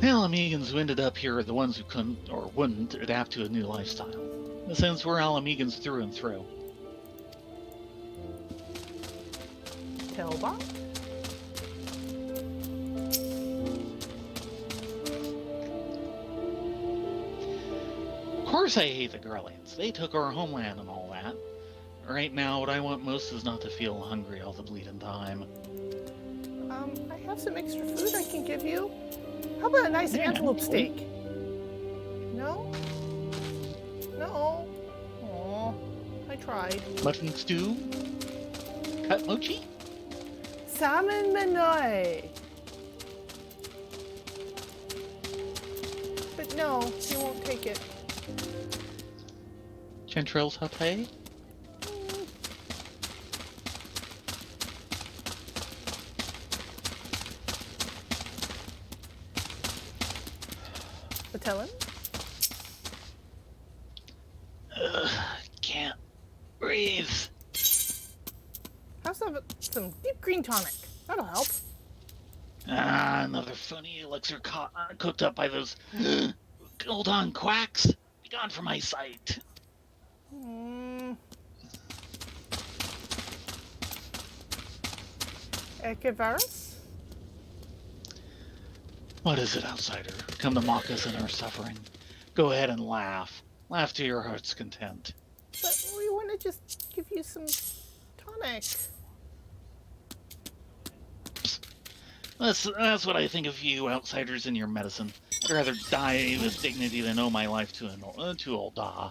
The Alamegans who ended up here are the ones who couldn't or wouldn't adapt to a new lifestyle. In a sense, we're Alamegans through and through. Telbot? Of course I hate the Garleans. They took our homeland and all that. Right now, what I want most is not to feel hungry all the bleeding time. I have some extra food I can give you. How about a nice antelope steak? No? No? Aw, I tried. Mutton stew? Cut mochi? Salmon Manoy. But no, you won't take it. Chanterelle satay? Patellin? Can't breathe. Have some deep green tonic. That'll help. Another phony elixir cooked up by those Goldon quacks. Be gone from my sight. Ekevarus? What is it, outsider? Come to mock us in our suffering. Go ahead and laugh. Laugh to your heart's content. But we want to just give you some tonic. That's what I think of you outsiders and your medicine. I'd rather die with dignity than owe my life to old Da.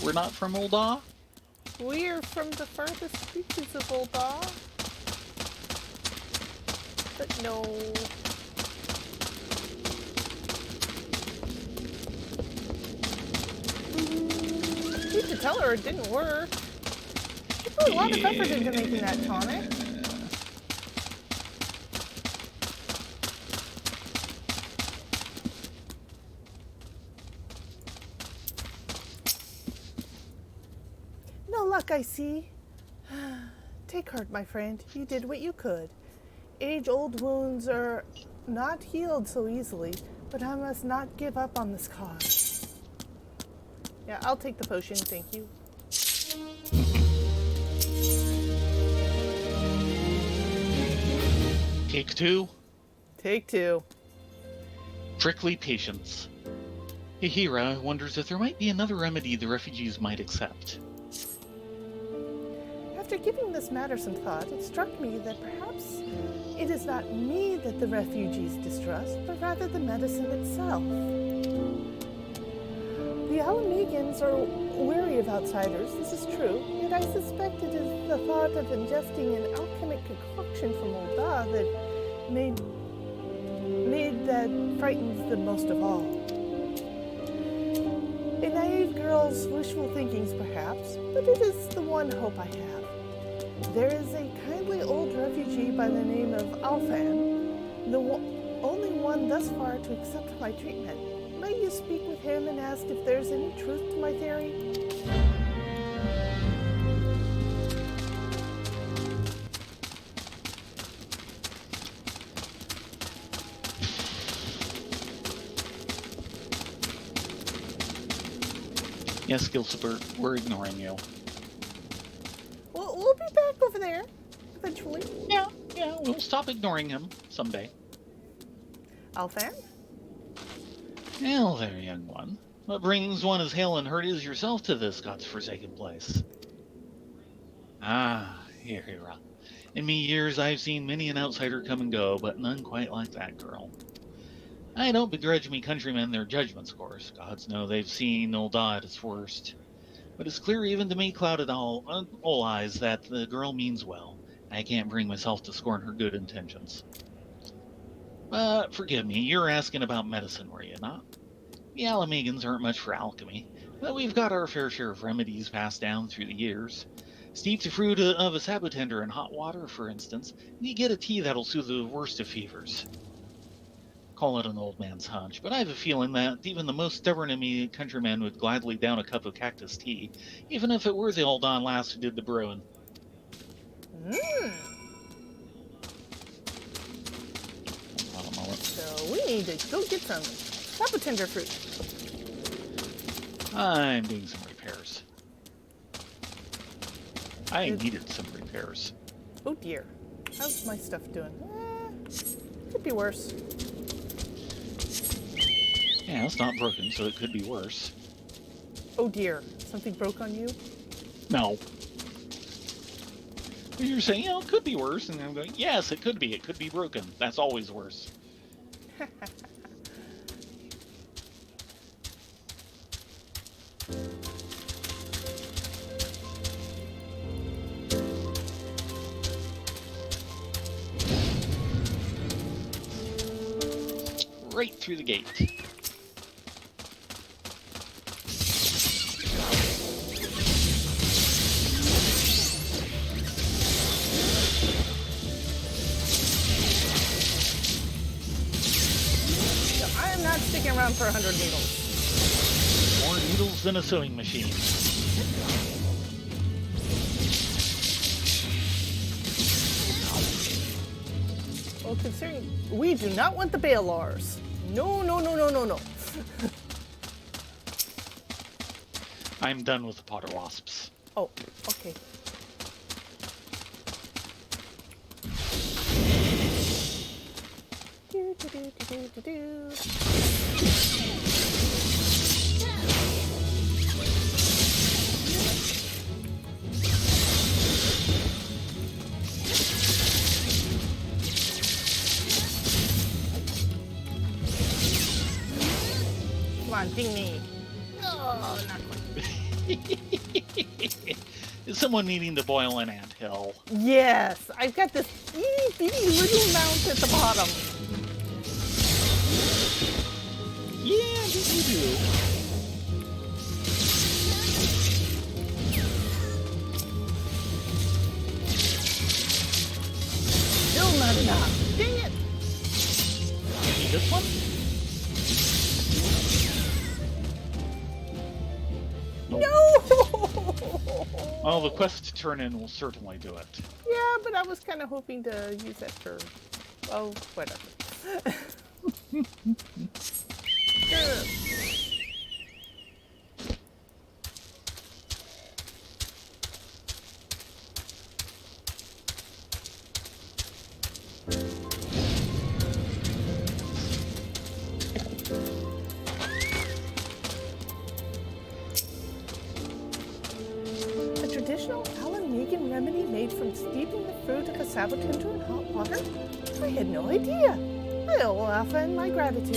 We're not from old Da? We're from the furthest reaches of Ulda. But no. You should tell her it didn't work. She put a lot of effort into making that tonic. No luck, I see. Take heart, my friend. You did what you could. Age-old wounds are not healed so easily, but I must not give up on this cause. Yeah, I'll take the potion, thank you. Take two. Take two. Prickly patience. Hare wonders if there might be another remedy the refugees might accept. After After giving this matter some thought, it struck me that perhaps it is not me that the refugees distrust, but rather the medicine itself. The Alamegans are wary of outsiders, this is true, yet I suspect it is the thought of ingesting an alchemic concoction from Old Da that made that frightens them most of all. A naive girl's wishful thinkings, perhaps, but it is the one hope I have. There is a kindly old refugee by the name of Alfan, the only one thus far to accept my treatment. Might you speak with him and ask if there's any truth to my theory? Yes, Gilsbert, we're ignoring you. We'll be back over there, eventually. Yeah, we'll stop ignoring him someday. Alfan? Well, there, young one. What brings one as hale and hurt as yourself to this god's-forsaken place? Ah, Hare. In me years I've seen many an outsider come and go, but none quite like that girl. I don't begrudge me countrymen their judgments, of course. Gods know they've seen Old Da at its worst. But it's clear even to me clouded all eyes that the girl means well. I can't bring myself to scorn her good intentions. But forgive me, you're asking about medicine, were you not? The Alamegans aren't much for alchemy, but we've got our fair share of remedies passed down through the years. Steep the fruit of a sabotender in hot water, for instance, and you get a tea that'll soothe the worst of fevers. Call it an old man's hunch, but I have a feeling that even the most stubborn of me countrymen would gladly down a cup of cactus tea, even if it were the old Don lass who did the brewing. Hold on a moment. So we need to go get some sabotender fruit. I'm doing some repairs. I needed some repairs. Oh dear. How's my stuff doing? Could be worse. Yeah, it's not broken, so it could be worse. Oh dear. Something broke on you? No. You're saying, it could be worse, and I'm going, yes, it could be. It could be broken. That's always worse. Right through the gate. I'm not sticking around for 100 needles. More needles than a sewing machine. Well, considering we do not want the Balars. No. I'm done with the potter wasps. Oh, okay. Come on, ding me. Oh, not quite. Is someone needing to boil an anthill? Yes, I've got this itty bitty little mount at the bottom. Yeah, you do. Still not enough. Dang it. Maybe this one? No! Well, the quest to turn in will certainly do it. Yeah, but I was kind of hoping to use that for, oh, whatever. Sure. A traditional Alan vegan remedy made from steeping the fruit of a sabotinder in hot water? I had no idea. I'll offer my gratitude.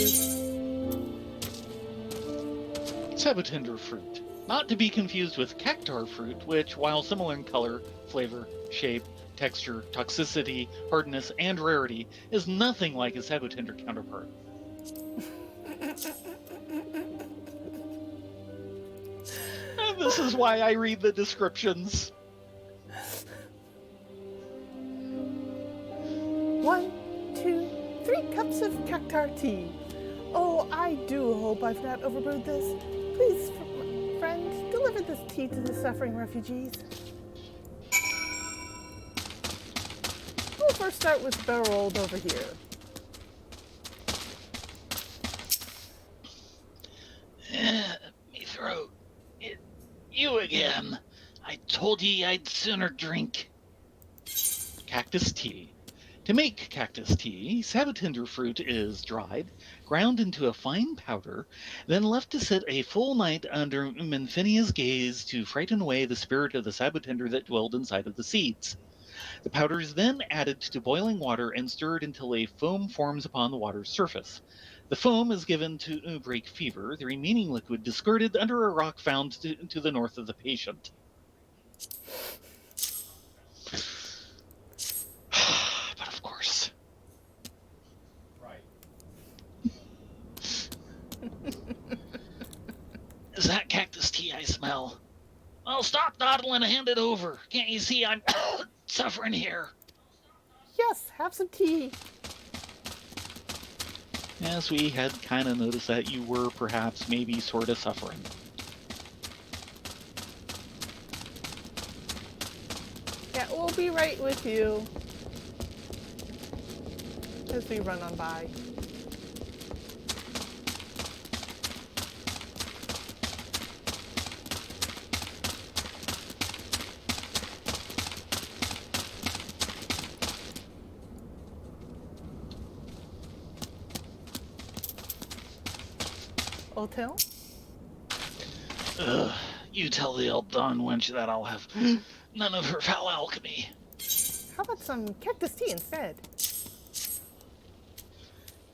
Sabotinder fruit. Not to be confused with cactar fruit, which, while similar in color, flavor, shape, texture, toxicity, hardness, and rarity, is nothing like a sabotinder counterpart. And this is why I read the descriptions. 1, 2, 3 cups of cactar tea. Oh, I do hope I've not overbrewed this. Please, friend, deliver this tea to the suffering refugees. We'll first start with Berold over here. Me throat. You again. I told ye I'd sooner drink. Cactus tea. To make cactus tea, sabotinder fruit is dried, ground into a fine powder, then left to sit a full night under Menphinia's gaze to frighten away the spirit of the sabotinder that dwelled inside of the seeds. The powder is then added to boiling water and stirred until a foam forms upon the water's surface. The foam is given to break fever, the remaining liquid discarded under a rock found to the north of the patient. But of course. Right. Is that cactus tea I smell? Well, stop dawdling and hand it over. Can't you see I'm suffering here? Yes, have some tea. Yes, we had kind of noticed that you were perhaps maybe sort of suffering. Yeah, we'll be right with you as we run on by. Hotel? Ugh, you tell the old Dawn wench that I'll have none of her foul alchemy. How about some cactus tea instead?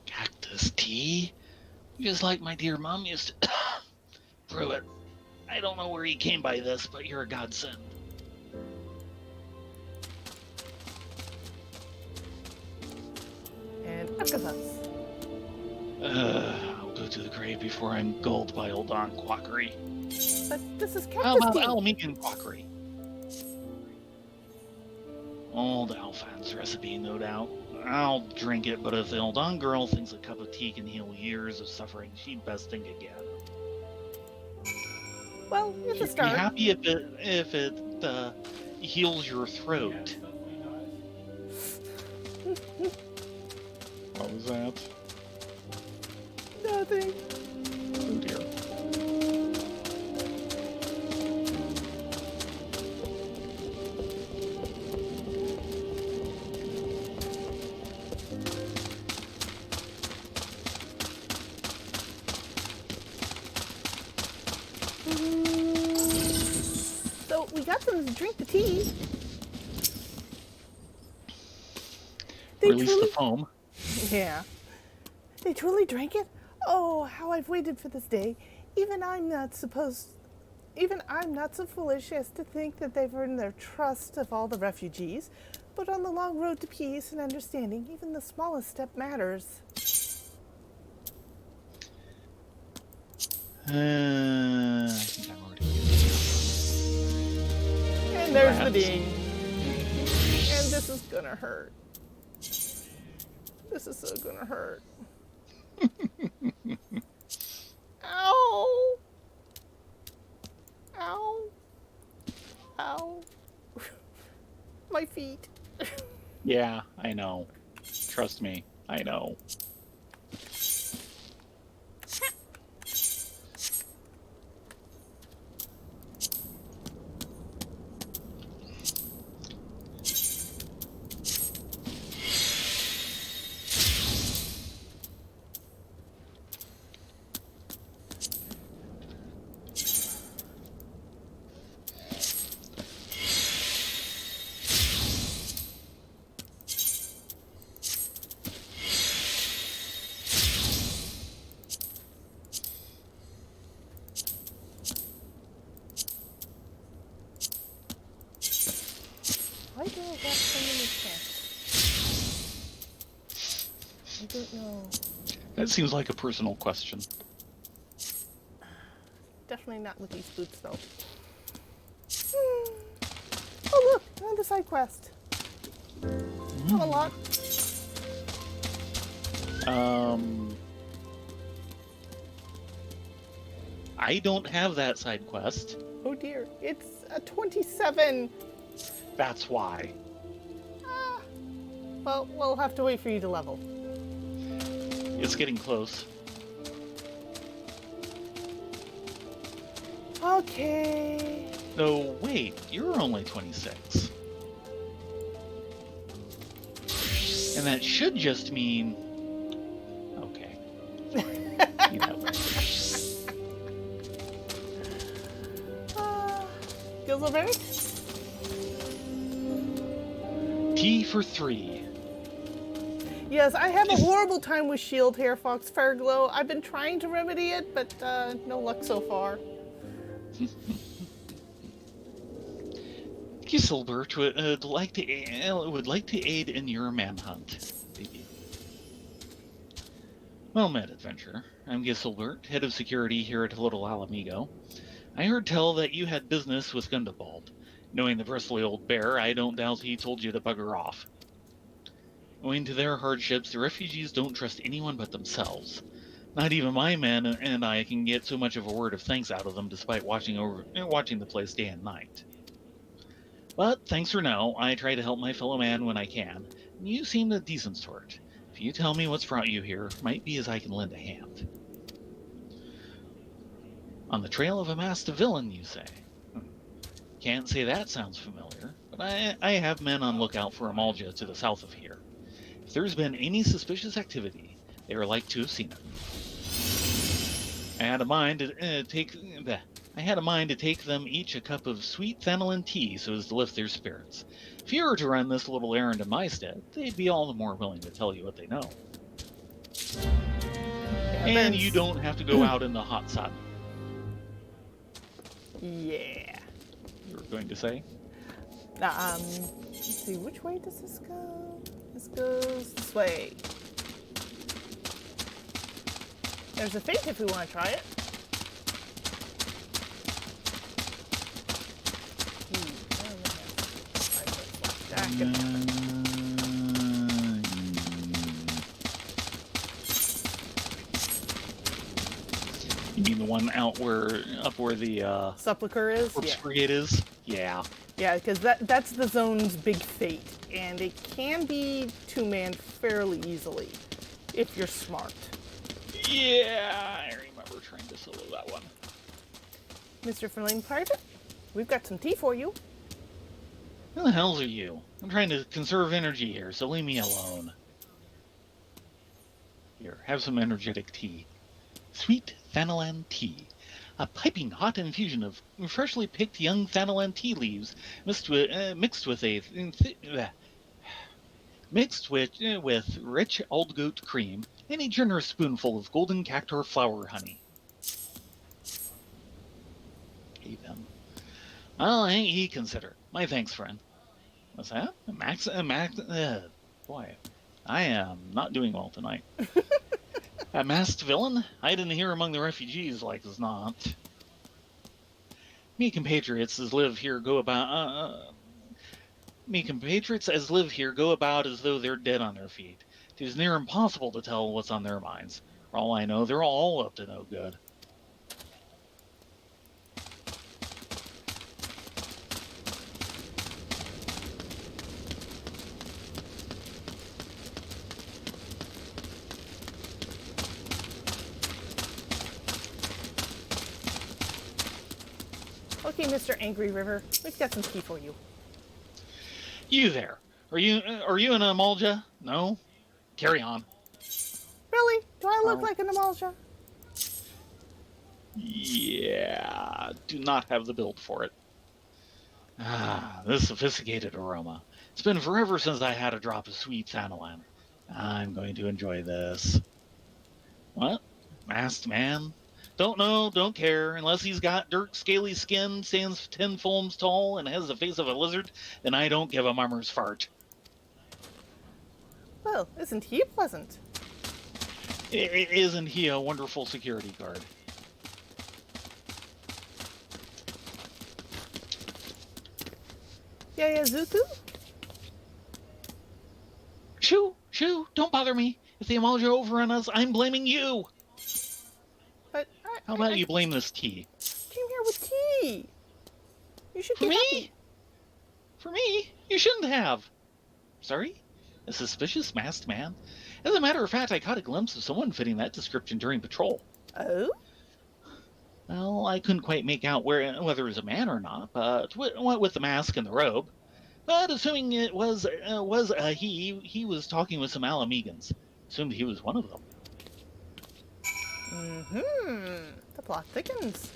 Cactus tea? Just like my dear mom used to brew it. I don't know where you came by this, but you're a godsend. And octopus. I'll go to the grave before I'm gulled by old Dawn quackery. But this is How cactus about tea. Almenian quackery? Old Alphan's recipe, no doubt. I'll drink it, but if the old Dawn girl thinks a cup of tea can heal years of suffering, she'd best think again. Well, it's a You'd be start. happy if it heals your throat. What was that? Nothing. Oh dear. So we got them to drink the tea. They Release truly, the foam. yeah. They truly drank it? Oh, how I've waited for this day. Even I'm not so foolish as to think that they've earned their trust of all the refugees. But on the long road to peace and understanding, even the smallest step matters. I think I'm already. And there's the Rats. ding. And this is gonna hurt. This is so gonna hurt. Ow! Ow! Ow! My feet. Yeah, I know. Trust me, I know. Why do I have so many chests? I don't know. That seems like a personal question. Definitely not with these boots, though. Oh, look! Another side quest. Not a lot. I don't have that side quest. Oh dear. It's a 27. That's why. Ah. Well, we'll have to wait for you to level. It's getting close. Okay. No, wait, you're only 26. And that should just mean... Okay. You know. Gilzelberg? T for 3. Yes, I have a horrible time with Shield Hair Fox Fairglow. I've been trying to remedy it, but no luck so far. Giselbert would like to aid in your manhunt, baby. Well met, adventurer. I'm Giselbert, head of security here at Little Alamigo. I heard tell that you had business with Gundabald. Knowing the bristly old bear, I don't doubt he told you to bugger off. Owing to their hardships, the refugees don't trust anyone but themselves. Not even my men and I can get so much of a word of thanks out of them despite watching the place day and night. But thanks for now. I try to help my fellow man when I can, and you seem a decent sort. If you tell me what's brought you here, might be as I can lend a hand. On the trail of a masked villain, you say? Can't say that sounds familiar, but I have men on lookout for a Malja to the south of here. If there's been any suspicious activity, they are like to have seen it. I had a mind to take them each a cup of sweet Thanalin tea so as to lift their spirits. If you were to run this little errand in my stead, they'd be all the more willing to tell you what they know. And you don't have to go out in the hot sun. Yeah. You were going to say? Let's see, which way does this go? This goes this way. There's a fate if we want to try it. You mean the one up where the Sepulcher is? Corpse Brigade is? Yeah. Yeah, because that's the zone's big fate, and it can be two-man fairly easily, if you're smart. Yeah, I remember trying to solo that one. Mr. Flame Private, we've got some tea for you. Who the hells are you? I'm trying to conserve energy here, so leave me alone. Here, have some energetic tea. Sweet Thanalan tea. A piping hot infusion of freshly picked young Thanalan tea leaves mixed with rich old goat cream and a generous spoonful of golden cactus flower honey. Hey then. Well, ain't ye consider. My thanks, friend. What's that? Boy, I am not doing well tonight. A masked villain? Hiding here among the refugees like as not. Me compatriots as live here go about as though they're dead on their feet. 'Tis near impossible to tell what's on their minds. For all I know, they're all up to no good. Okay, Mr. Angry River, we've got some tea for you. You there? Are you an Amalja? No? Carry on. Really? Do I look like an Amalja? Yeah, do not have the build for it. Ah, this sophisticated aroma. It's been forever since I had a drop of sweet Thanalan. I'm going to enjoy this. What? Masked man? Don't know, don't care. Unless he's got dirt, scaly skin, stands 10 foams tall, and has the face of a lizard, then I don't give a mummer's fart. Well, isn't he pleasant? Isn't he a wonderful security guard? Yayazuku? Shoo, don't bother me. If the Amaja overrun us, I'm blaming you. But How about you blame this tea? Came here with tea. You should For be me? happy. For me? You shouldn't have. Sorry? A suspicious masked man? As a matter of fact, I caught a glimpse of someone fitting that description during patrol. Oh? Well, I couldn't quite make out whether it was a man or not, but what with the mask and the robe. But assuming it was a he was talking with some Alamegans. Assumed he was one of them. Mm-hmm. The plot thickens.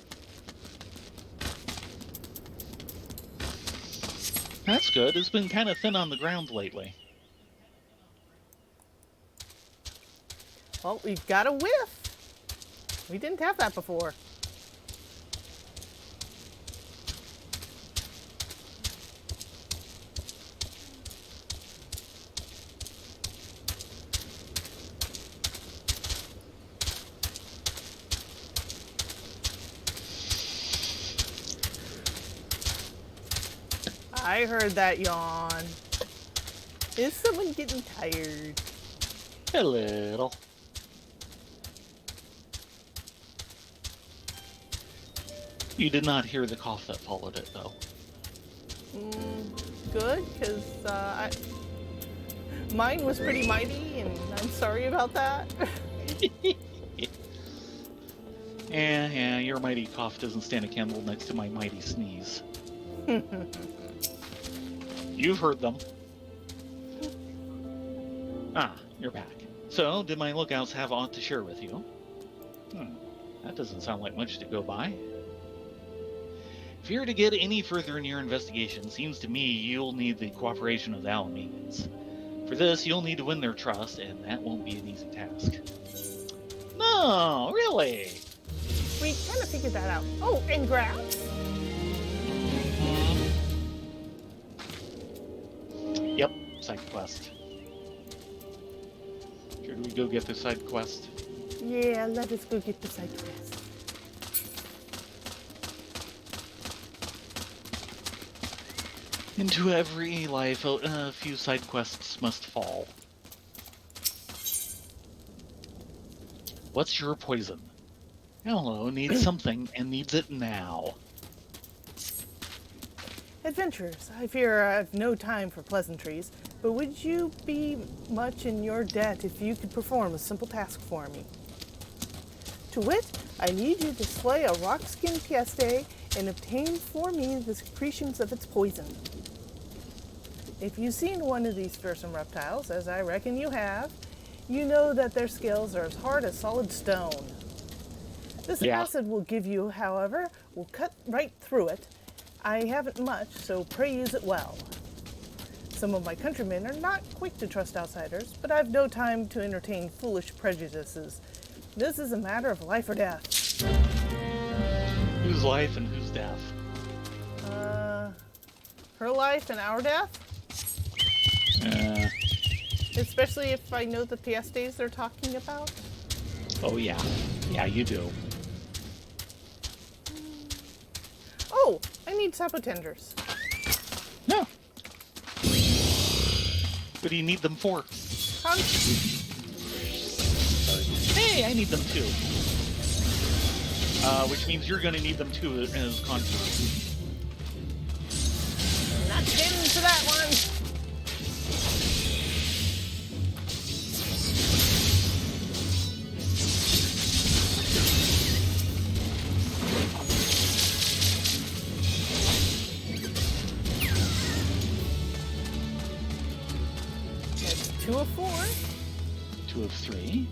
That's good. It's been kind of thin on the ground lately. Well, we've got a whiff. We didn't have that before. I heard that yawn. Is someone getting tired? A little. You did not hear the cough that followed it, though. Good, because mine was pretty mighty, and I'm sorry about that. Yeah, your mighty cough doesn't stand a candle next to my mighty sneeze. You've heard them. Ah, you're back. So, did my lookouts have aught to share with you? That doesn't sound like much to go by. If you're to get any further in your investigation, seems to me you'll need the cooperation of the Alamegans. For this, you'll need to win their trust, and that won't be an easy task. No, really? We kind of figured that out. Oh, and Graps? Yep, side quest. Should we go get the side quest? Yeah, let us go get the side quest. Into every life, a few side quests must fall. What's your poison? Hello needs something and needs it now. Adventurers, I fear I've no time for pleasantries, but would you be much in your debt if you could perform a simple task for me? To wit, I need you to slay a rock-skin pieste and obtain for me the secretions of its poison. If you've seen one of these fearsome reptiles, as I reckon you have, you know that their scales are as hard as solid stone. This acid will give you, however, will cut right through it. I haven't much, so pray use it well. Some of my countrymen are not quick to trust outsiders, but I've no time to entertain foolish prejudices. This is a matter of life or death. Whose life and whose death? Her life and our death? Especially if I know the piestes they're talking about. Oh yeah. Yeah, you do. Oh, I need sapotenders. No. What do you need them for? Hey, I need them too. Which means you're gonna need them too as conjurers. Not getting into that one. That's 2 of 4. 2 of 3.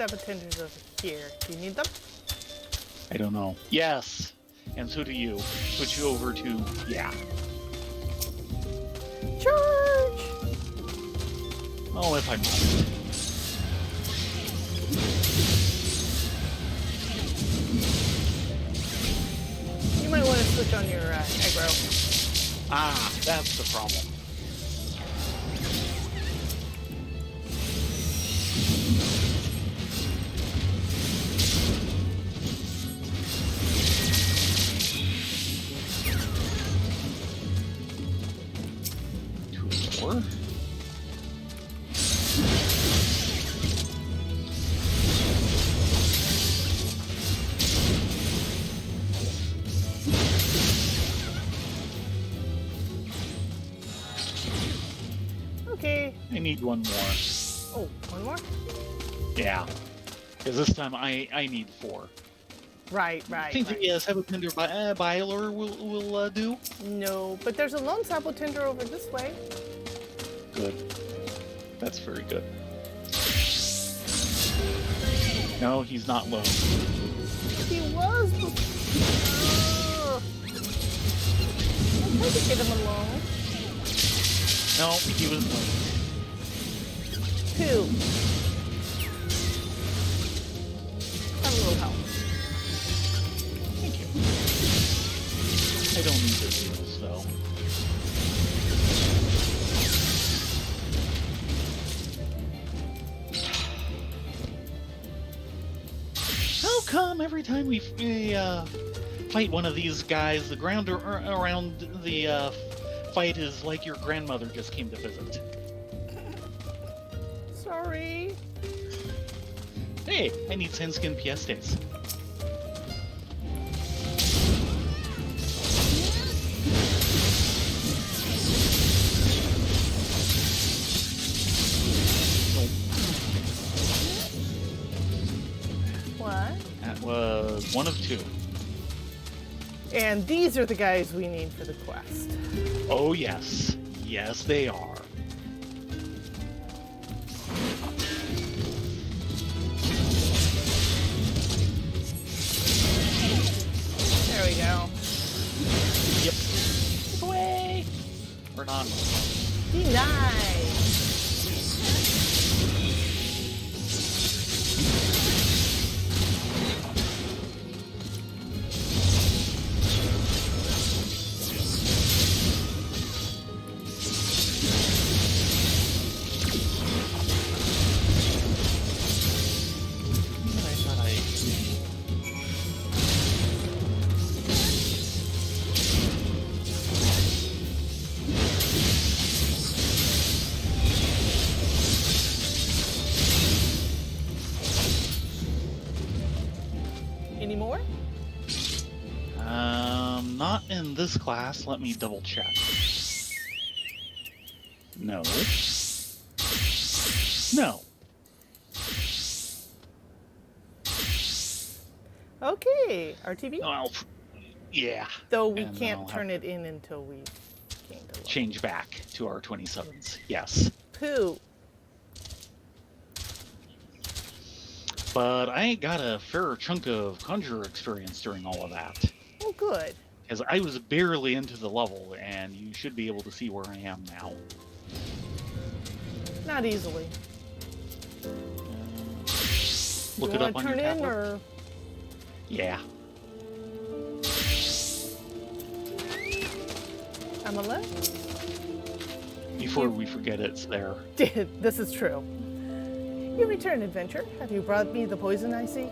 stabber tenders over here. Do you need them? I don't know. Yes, and so do you. Switch you over to yeah. Charge! Oh, if I must. You might want to switch on your aggro. Ah, that's the problem. Four. Okay. I need one more. Oh, one more? Yeah, because this time I need 4. Right. I think the Sabotender Biler will do. No, but there's a lone sabotender over this way. Good. That's very good. No, he's not low. He was before. I tried to get him alone. No, he was low. 2. Have a little help. Thank you. I don't need those heals, though. How come every time we fight one of these guys, the ground around the fight is like your grandmother just came to visit? Sorry. Hey, I need Sandskin Piestes. What? That was one of 2. And these are the guys we need for the quest. Oh, yes. Yes, they are. There we go. Yep. Take away! Or not. Denied. I thought I... Any more? Not in this class. Let me double check. No. No. Okay, RTV. Well, yeah. Though we And then can't I'll turn have it in until we gain the level. change back to our 27s. Yes. Pooh. But I got a fair chunk of Conjurer experience during all of that. Oh, good. Because I was barely into the level, and you should be able to see where I am now. Not easily. Look you it up want on to your turn in, tablet. or Yeah. I'm a left? Before we forget it's there. This is true. You return, adventure. Have you brought me the poison I seek?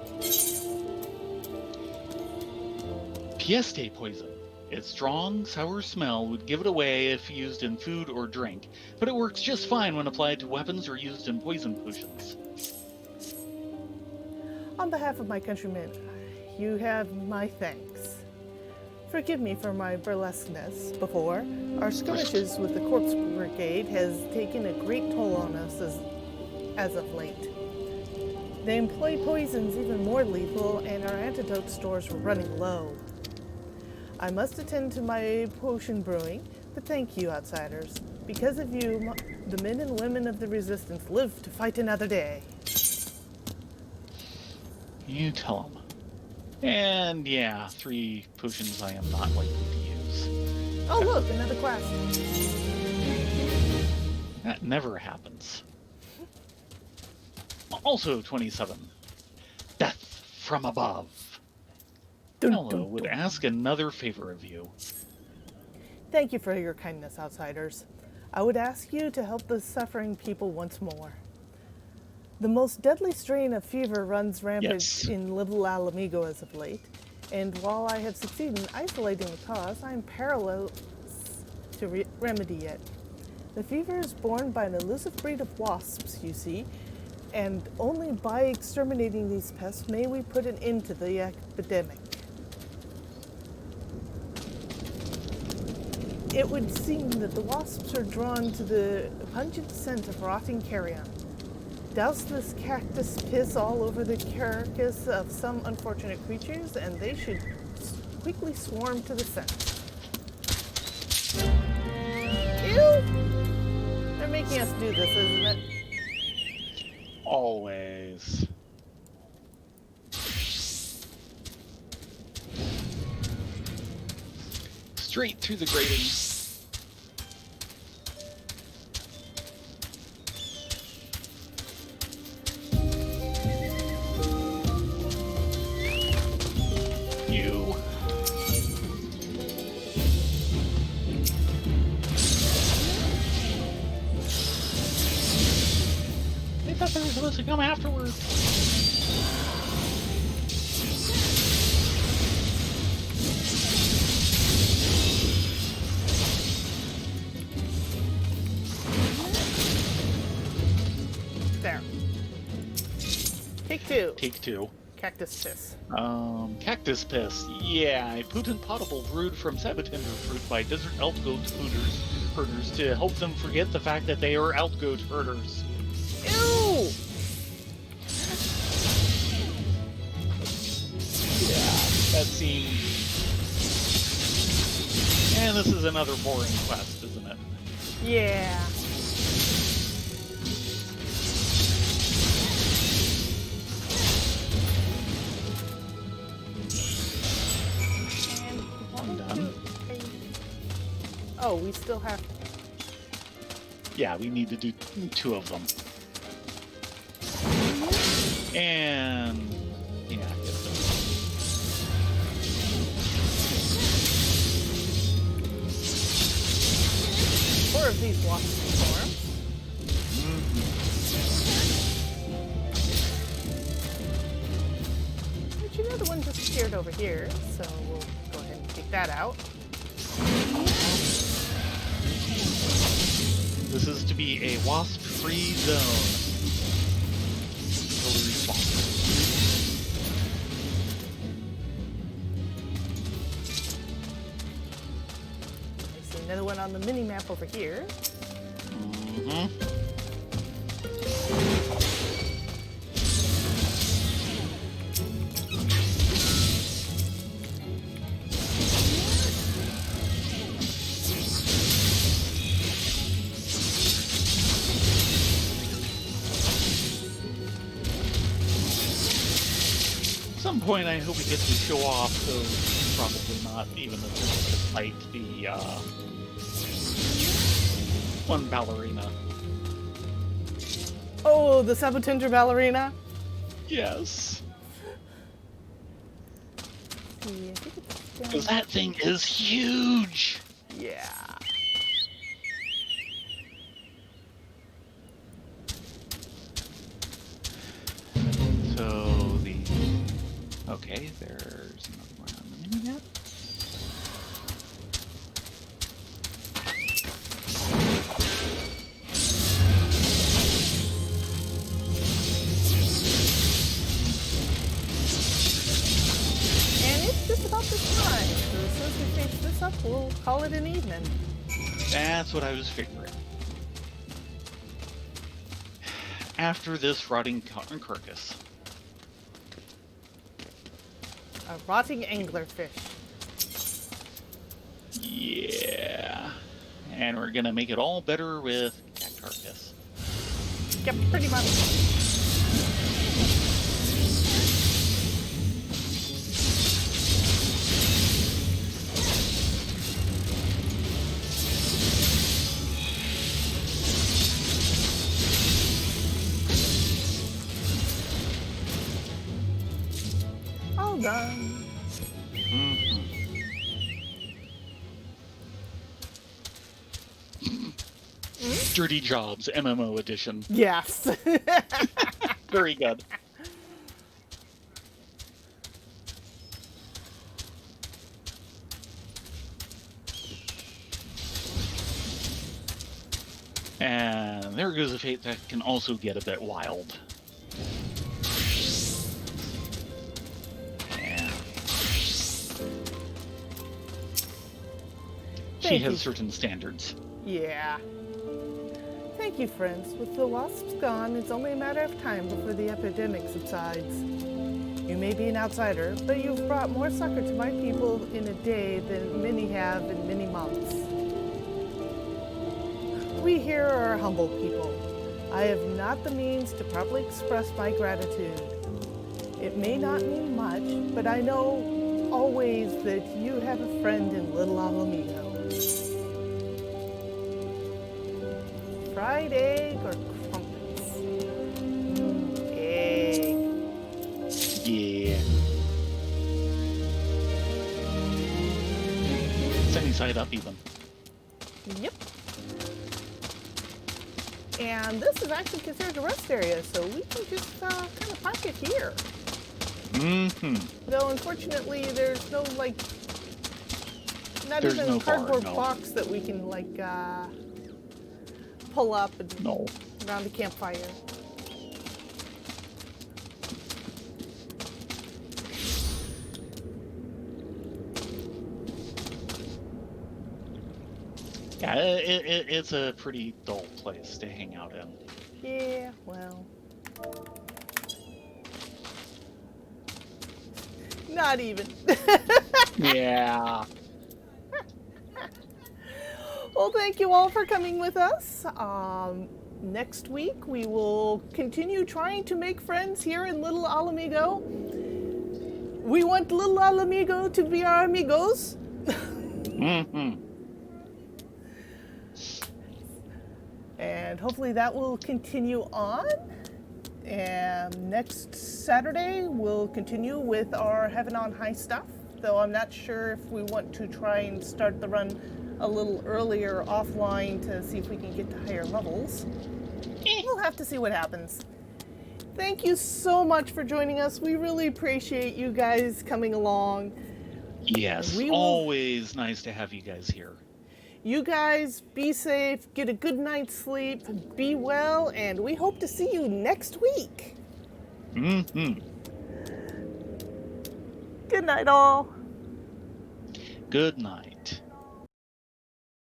Pieste poison. Its strong, sour smell would give it away if used in food or drink, but it works just fine when applied to weapons or used in poison potions. On behalf of my countrymen, you have my thanks. Forgive me for my burlesqueness before. Our skirmishes with the Corpse Brigade has taken a great toll on us as of late. They employ poisons even more lethal, and our antidote stores were running low. I must attend to my potion brewing, but thank you, outsiders. Because of you, the men and women of the Resistance live to fight another day. You tell him. And yeah, 3 potions I am not likely to use. Oh, look, another quest. That never happens. Also 27. Death from above. Hello, would ask another favor of you. Thank you for your kindness, outsiders. I would ask you to help the suffering people once more. The most deadly strain of fever runs rampant Yes. in Little Alamigo as of late, and while I have succeeded in isolating the cause, I am powerless to remedy it. The fever is borne by an elusive breed of wasps, you see, and only by exterminating these pests may we put an end to the epidemic. It would seem that the wasps are drawn to the pungent scent of rotting carrion. Douse this cactus piss all over the carcass of some unfortunate creatures, and they should quickly swarm to the scent. Ew! They're making us do this, isn't it? Always. Straight through the grating. You. I thought they were supposed to come afterwards. There. Take 2. Take 2. Cactus piss. Cactus piss. Yeah, a potent potable brewed from sabotinder fruit by desert elk goat herders to help them forget the fact that they are elk goat herders. Ew! Yeah, that seems... And this is another boring quest, isn't it? Yeah. I'm done. Oh, we still have... Yeah, we need to do 2 of them. And... yeah, get those. 4 of these wasp swarms. But you know the one just appeared over here, so we'll go ahead and take that out. This is to be a wasp-free zone. Totally responsible. I see another one on the mini-map over here. At some point, I hope we get to show off those. Probably not even attempt to fight the one ballerina. Oh, the Sabotinder ballerina. Yes, See, I think it's because down. that thing is huge. Yeah. So the okay, there's another one on the mini map. And it's just about this time. So as soon as we finish this up, we'll call it an evening. That's what I was figuring. After this rotting carcass. A rotting anglerfish. Yeah. And we're gonna make it all better with cat carcass. Yep, pretty much. Well done. Mm-hmm. Dirty Jobs, MMO edition. Yes. Very good. And there goes a fate that can also get a bit wild. Yeah. She Thank has you. certain standards. Yeah. Thank you, friends. With the wasps gone, it's only a matter of time before the epidemic subsides. You may be an outsider, but you've brought more succor to my people in a day than many have in many months. We here are humble people. I have not the means to properly express my gratitude. It may not mean much, but I know always that you have a friend in Little Alamego. Fried egg or crumpets? Egg. Yeah. Sunny side up even. Yep. And this is actually considered a rest area, so we can just kind of park it here. Mm-hmm. Though unfortunately, there's no not There's even no a cardboard bar, no. box that we can pull up and No. around the campfire. Yeah, it's a pretty dull place to hang out in. Yeah, well. Not even. Yeah. Well, thank you all for coming with us. Next week, we will continue trying to make friends here in Little Alamego. We want Little Alamego to be our amigos. Mm-hmm. And hopefully that will continue on. And next Saturday, we'll continue with our Heaven on High stuff. Though I'm not sure if we want to try and start the run a little earlier offline to see if we can get to higher levels. We'll have to see what happens. Thank you so much for joining us. We really appreciate you guys coming along. Yes, We will- always nice to have you guys here. You guys be safe, get a good night's sleep, be well, and we hope to see you next week. Mm-hmm. Good night, all. Good night.